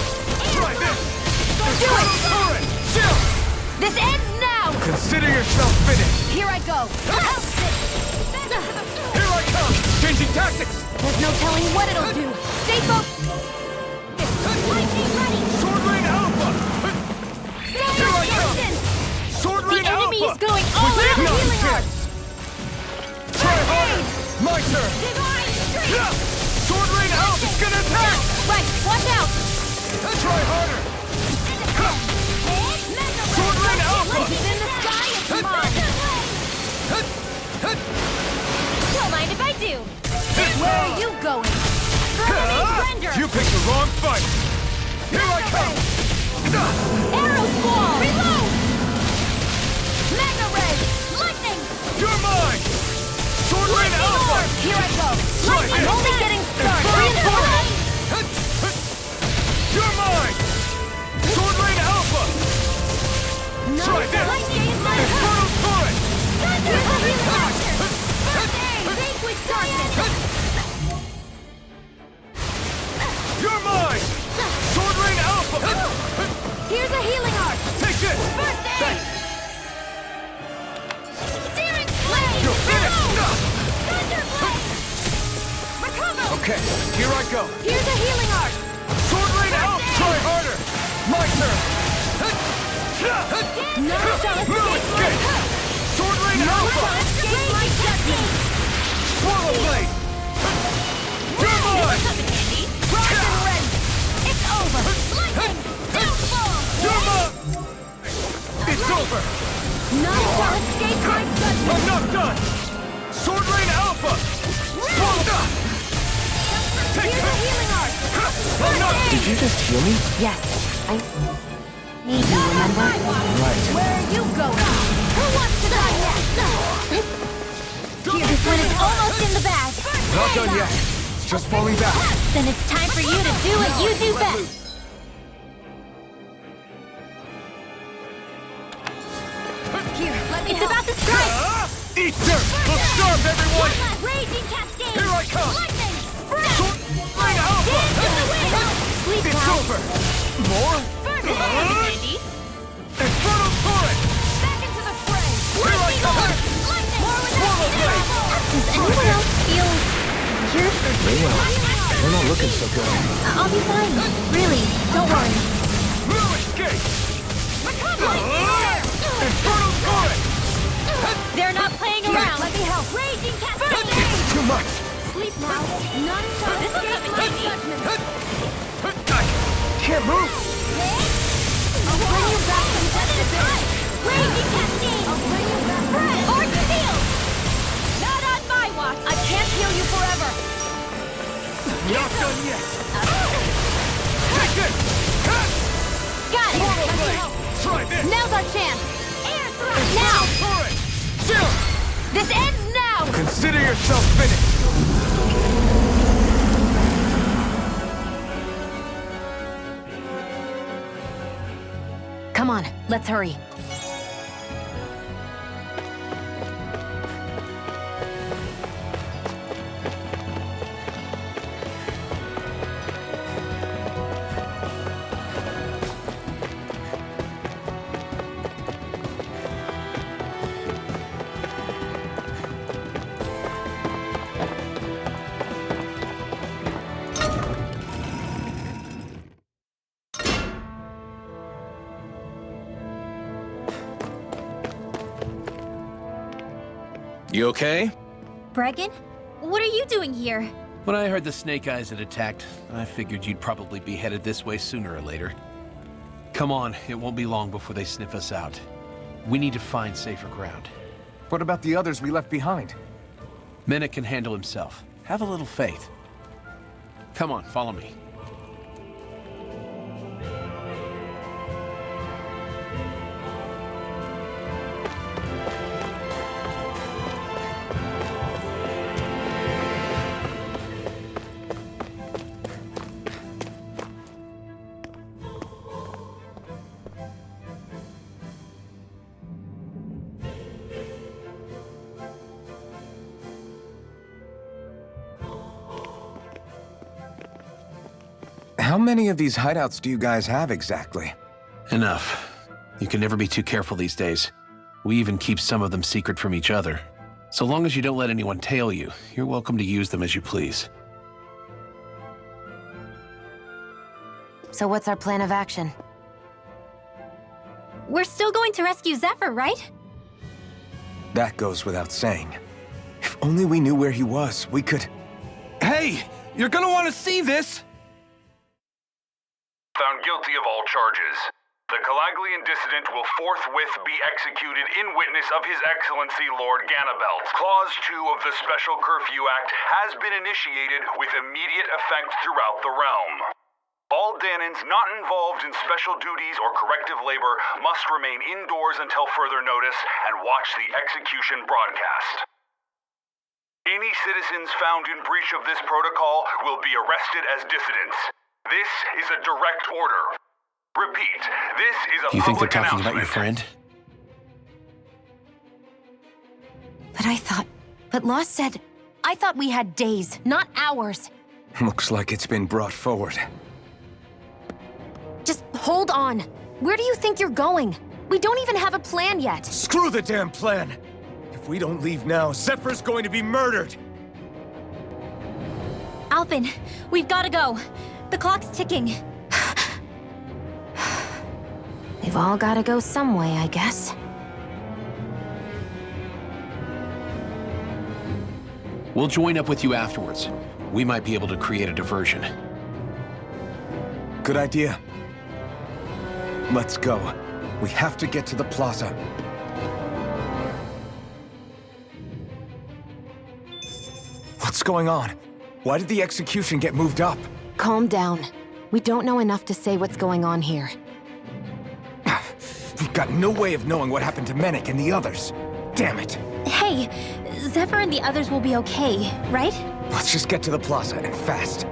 Try this! Do it! Infernal Torrent! Chill! This ends now! Consider yourself finished. Here I go! Here I come! Changing tactics! There's no telling what it'll do! Stay focused! Sword Rain Alpha! Here I come! Sword Rain The enemy Alpha! is going all out! Nonsense! Try harder! My turn! Sword Rain Alpha's gonna attack! Right, watch out! Try harder! Sword Rain Alpha! He's in the sky, it's mine! Don't mind if I do! Where are you going? Surrender! You picked the wrong fight! Here I come! Arrow Squall! Reload! Mega Ray! Lightning! You're mine! Sword Rain Alpha! Here I go! Try I'm this! only getting started! Infernal Reinforce! You're mine! Sword Rain Alpha! Try this! Infernal Torrent! Vanquish darkness! You're mine! Sword Rain Alpha! Here's a healing arc! Take this! First aid! Thanks! Searing Blade! You're finished! Thunder Blade! Recover! Okay, here I go. Here's a healing arc! Sword Rain Alpha! Try harder! My turn! None shall No escape escape! my Sword Rain Alpha! escape my judgment! Swallow Blade! You're mine! Rise and rend! It's over! Lightning! Downfall! You're mine! It's over! None shall escape my judgment! I'm not done! Sword Rain Alpha! Swallow! Take Here's a this! healing arc! I'm not... Did you just heal me? Yes, I Need you, remember? Right. Where are you going? Who wants to die next? This one is almost in the bag. Not done yet. It's just falling back. Then it's time for you to do what you do best. Here, let me. It's about to strike. Eat dirt! Look sharp, everyone! Raging cascade. Here I come! Lightning. Sword Alpha! Sleep It's now. over! More? Andy. Inferno Torrent! Back into the fray. Here I come! Swallow Blade! Does anyone else feel weird? We're not looking so good. I'll be fine. Really, don't worry. No escape! Inferno Torrent! They're not playing around. Let me help. Raging cascade. It's too much. Sleep now. None shall escape my judgment. I can't move! I'll bring you back from just a bit. Raging cascade. I'll bring you back. Or steal. Not on my watch. I can't heal you forever. Not done yet! Take this! Got it. Portal Blade! Try this! Now's our chance. Air thrust. Now. Torrent! Chill! This ends now. Consider yourself finished! Come on, let's hurry. You okay? Bregan, what are you doing here? When I heard the Snake Eyes had attacked, I figured you'd probably be headed this way sooner or later. Come on, it won't be long before they sniff us out. We need to find safer ground. What about the others we left behind? Minute can handle himself. Have a little faith. Come on, follow me. How many of these hideouts do you guys have exactly? Enough. You can never be too careful these days. We even keep some of them secret from each other. So long as you don't let anyone tail you, you're welcome to use them as you please. So what's our plan of action? We're still going to rescue Zephyr, right? That goes without saying. If only we knew where he was, we could... Hey! You're gonna want to see this! Found guilty of all charges. The Gulaglian dissident will forthwith be executed in witness of His Excellency Lord Ganabelt. Clause 2 of the Special Curfew Act has been initiated with immediate effect throughout the realm. All Danans not involved in special duties or corrective labor must remain indoors until further notice and watch the execution broadcast. Any citizens found in breach of this protocol will be arrested as dissidents. This is a direct order. Repeat, this is a You think they're public talking about your announcement. friend? But Law said... I thought we had days, not hours. Looks like it's been brought forward. Just hold on. Where do you think you're going? We don't even have a plan yet. Screw the damn plan! If we don't leave now, Zephyr's going to be murdered! Alpin, we've got to go. The clock's ticking. We've all gotta go some way, I guess. We'll join up with you afterwards. We might be able to create a diversion. Good idea. Let's go. We have to get to the plaza. What's going on? Why did the execution get moved up? Calm down. We don't know enough to say what's going on here. We've got no way of knowing what happened to Menik and the others. Damn it. Hey, Zephyr and the others will be okay, right? Let's just get to the plaza, and fast.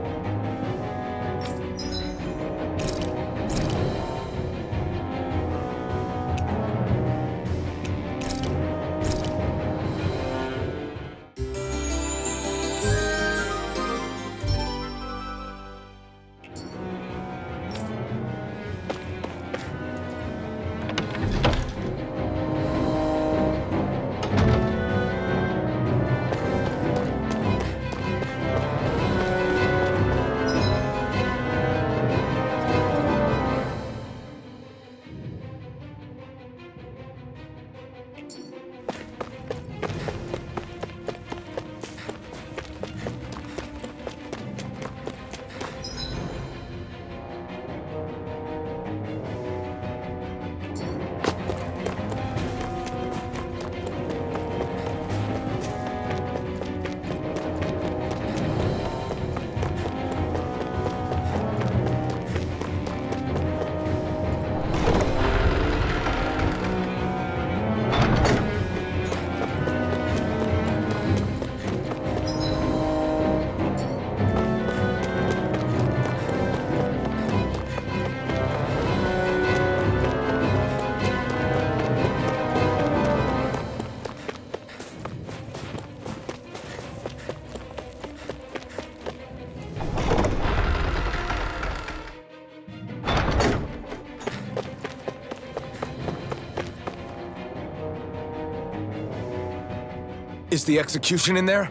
Is the execution in there?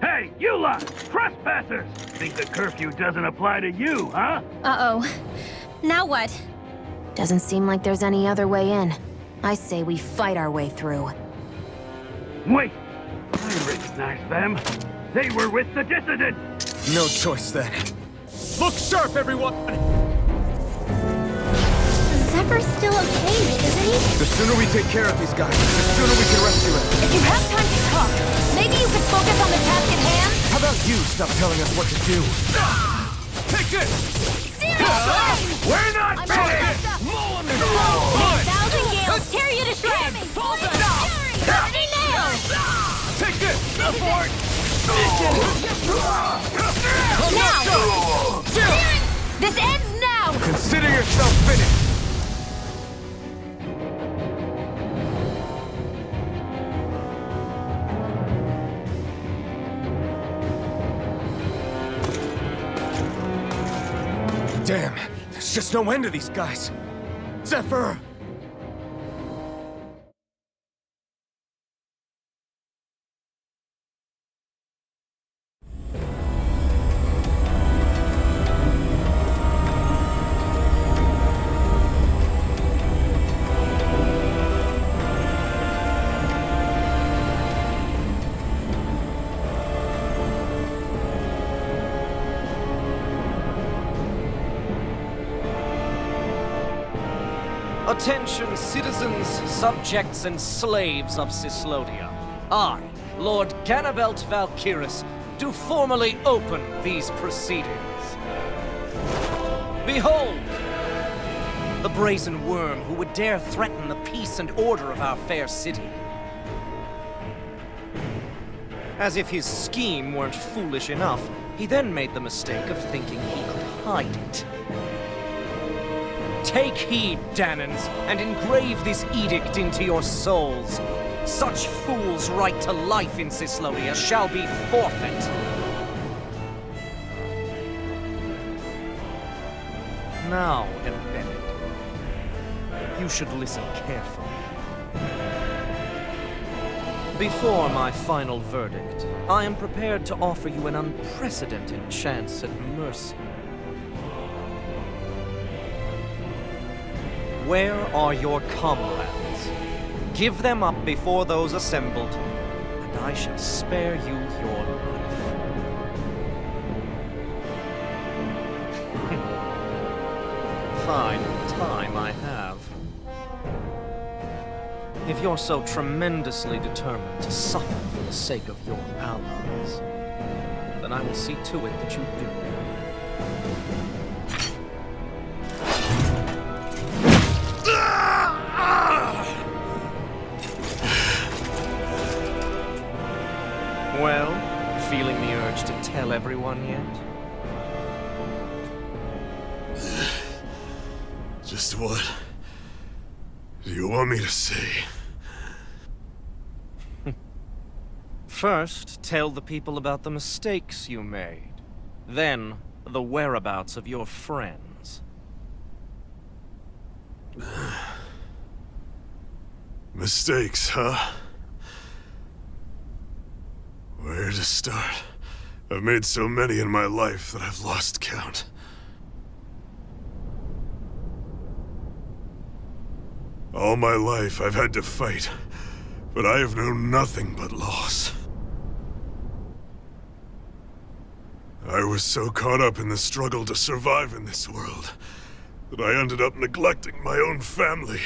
Hey, you lot! Trespassers! Think the curfew doesn't apply to you, huh? Uh-oh. Now what? Doesn't seem like there's any other way in. I say we fight our way through. Wait! I recognize them. They were with the dissident! No choice then. Look sharp, everyone! Zephyr's still okay, isn't he? The sooner we take care of these guys, the sooner we can rescue him. If you have time to talk, maybe you could focus on the task at hand? How about you stop telling us what to do? Take this! Seriously! We're not finished! Thousand gales tear you to shreds! Dirty nails! Take this! Abort! Now! This ends now! Consider yourself finished! Damn, there's just no end to these guys. Zephyr! Attention, citizens, subjects, and slaves of Cyslodia. I, Lord Ganabelt Valkyris, do formally open these proceedings. Behold! The brazen worm who would dare threaten the peace and order of our fair city. As if his scheme weren't foolish enough, he then made the mistake of thinking he could hide it. Take heed, Danans, and engrave this edict into your souls. Such fools' right to life in Cyslodia shall be forfeit. Now, embedded, you should listen carefully. Before my final verdict, I am prepared to offer you an unprecedented chance at mercy. Where are your comrades? Give them up before those assembled, and I shall spare you your life. Fine time I have. If you're so tremendously determined to suffer for the sake of your allies, then I will see to it that you do. everyone yet? Just what do you want me to say? First, tell the people about the mistakes you made. Then, the whereabouts of your friends. Mistakes, huh? Where to start? I've made so many in my life that I've lost count. All my life I've had to fight, but I have known nothing but loss. I was so caught up in the struggle to survive in this world that I ended up neglecting my own family.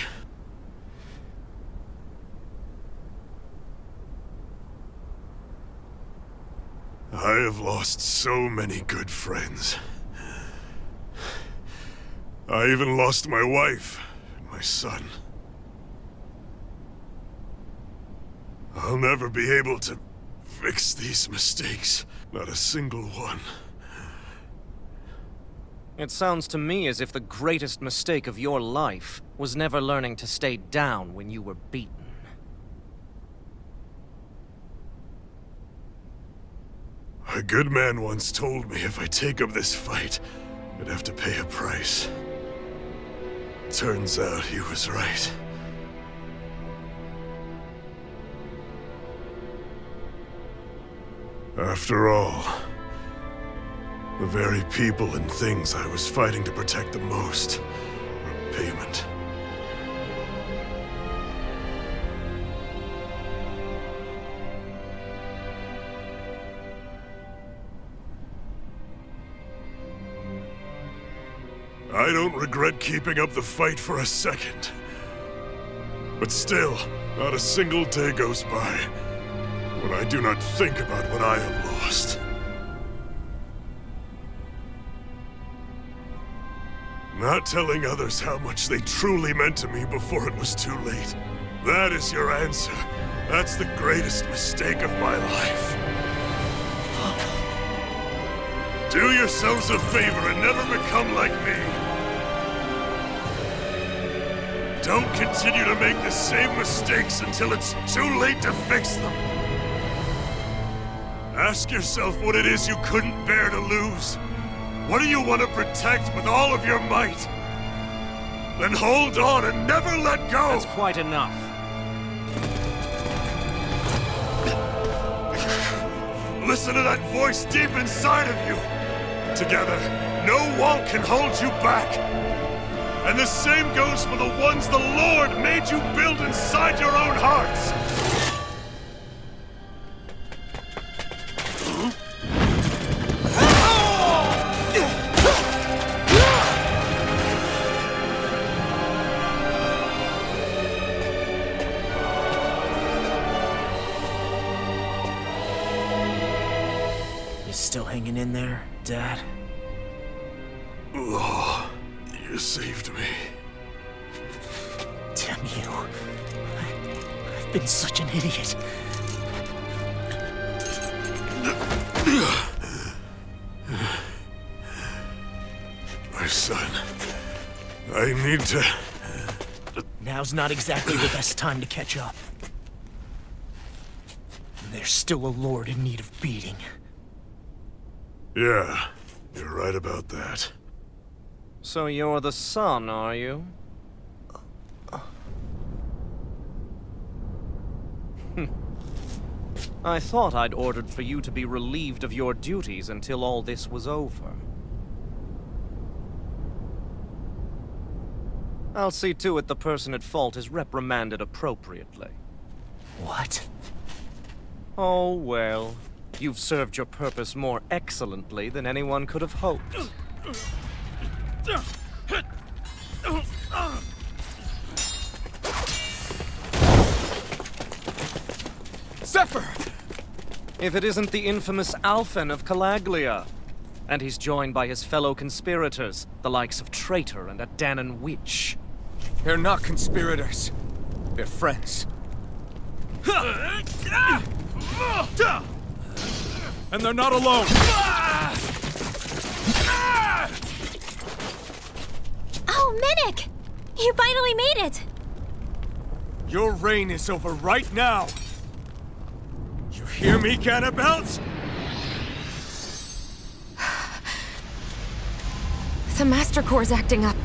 I have lost so many good friends. I even lost my wife and my son. I'll never be able to fix these mistakes. Not a single one. It sounds to me as if the greatest mistake of your life was never learning to stay down when you were beaten. A good man once told me if I take up this fight, I'd have to pay a price. Turns out he was right. After all, the very people and things I was fighting to protect the most were payment. I don't regret keeping up the fight for a second. But still, not a single day goes by when I do not think about what I have lost. Not telling others how much they truly meant to me before it was too late. That is your answer. That's the greatest mistake of my life. Do yourselves a favor and never become like me. Don't continue to make the same mistakes until it's too late to fix them. Ask yourself what it is you couldn't bear to lose. What do you want to protect with all of your might? Then hold on and never let go! That's quite enough. Listen to that voice deep inside of you. Together, no wall can hold you back. And the same goes for the ones the Lord made you build inside your own hearts. You still hanging in there, Dad? Oh, you saved me. Damn you. I've been such an idiot. My son, I need to... Now's not exactly the best time to catch up. There's still a lord in need of beating. Yeah, you're right about that. So you're the son, are you? I thought I'd ordered for you to be relieved of your duties until all this was over. I'll see to it the person at fault is reprimanded appropriately. What? Oh, well. You've served your purpose more excellently than anyone could have hoped. Zephyr! If it isn't the infamous Alphen of Calaglia. And he's joined by his fellow conspirators, the likes of Traitor and a Danon Witch. They're not conspirators. They're friends. And they're not alone! Oh, Medic! You finally made it! Your reign is over right now! You hear me, Cannibals? The Master Core's acting up.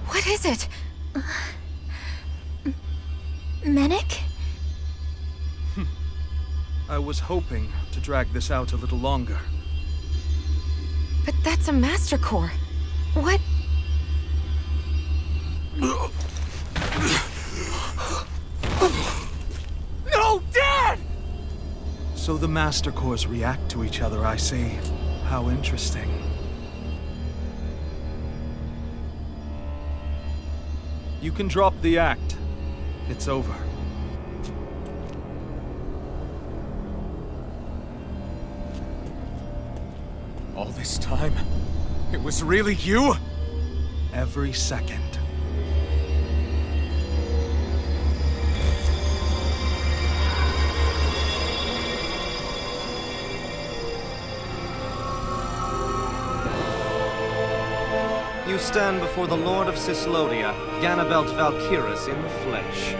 What is it? Medic? I was hoping to drag this out a little longer. But that's a Master Core. What? No, Dad! So the Master Cores react to each other, I see. How interesting. You can drop the act. It's over. All this time, it was really you? Every second. You stand before the Lord of Cyslodia, Ganabelt Valkyris in the flesh.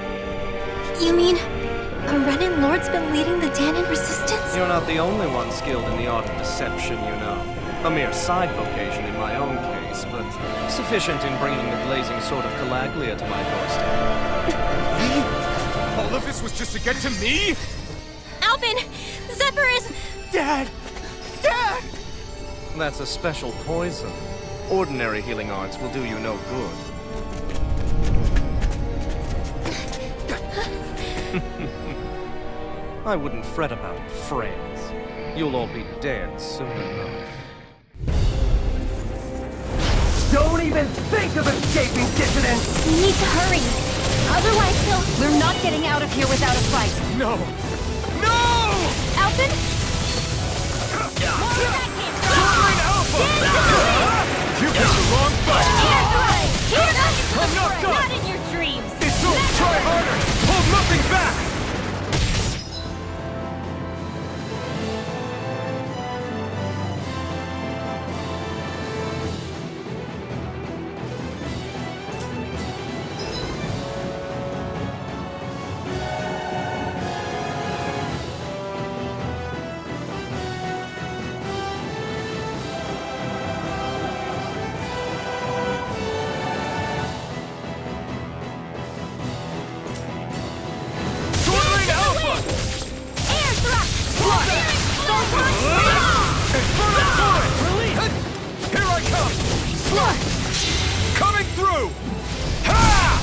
You mean a Renin Lord's been leading the Danon resistance? You're not the only one skilled in the art of deception, you know. A mere side vocation in my own case, but sufficient in bringing the blazing sword of Calaglia to my doorstep. All of this was just to get to me? Alvin! Zephyr is... Dad! Dad! That's a special poison. Ordinary healing arts will do you no good. I wouldn't fret about it, friends. You'll all be dead soon enough. Don't even think of escaping, dissidents! We need to hurry. Otherwise, We're not getting out of here without a fight. No! No! Alvin? Soaring Alpha! You picked the wrong fight! I'm not done! Not in your dreams! It's all try harder! Hold nothing back! Coming through! Ha!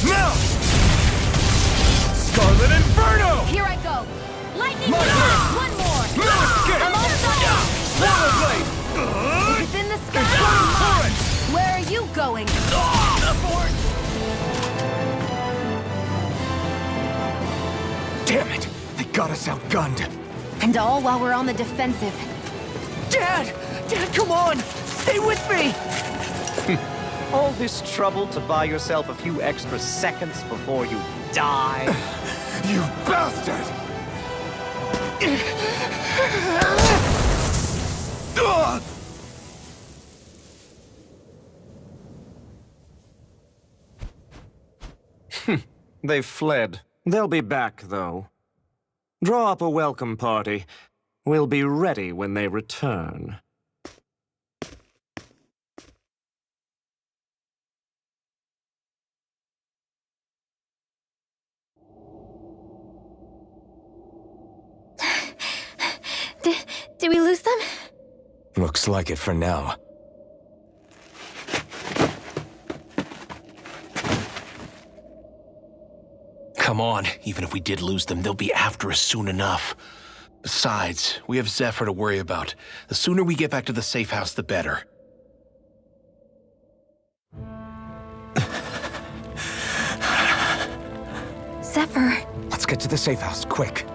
Now! Scarlet Inferno! Here I go! Lightning My Blast! turn! One more! No escape! I'm all done! Water Blade! It's in the sky. Infernal Torrent! Where are you going? Damn it! They got us outgunned. And all while we're on the defensive. Dad! Dad, come on! Stay with me! All this trouble to buy yourself a few extra seconds before you die? You bastard! They've fled. They'll be back, though. Draw up a welcome party. We'll be ready when they return. Did we lose them? Looks like it for now. Come on, even if we did lose them, they'll be after us soon enough. Besides, we have Zephyr to worry about. The sooner we get back to the safe house, the better. Zephyr. Let's get to the safe house, quick.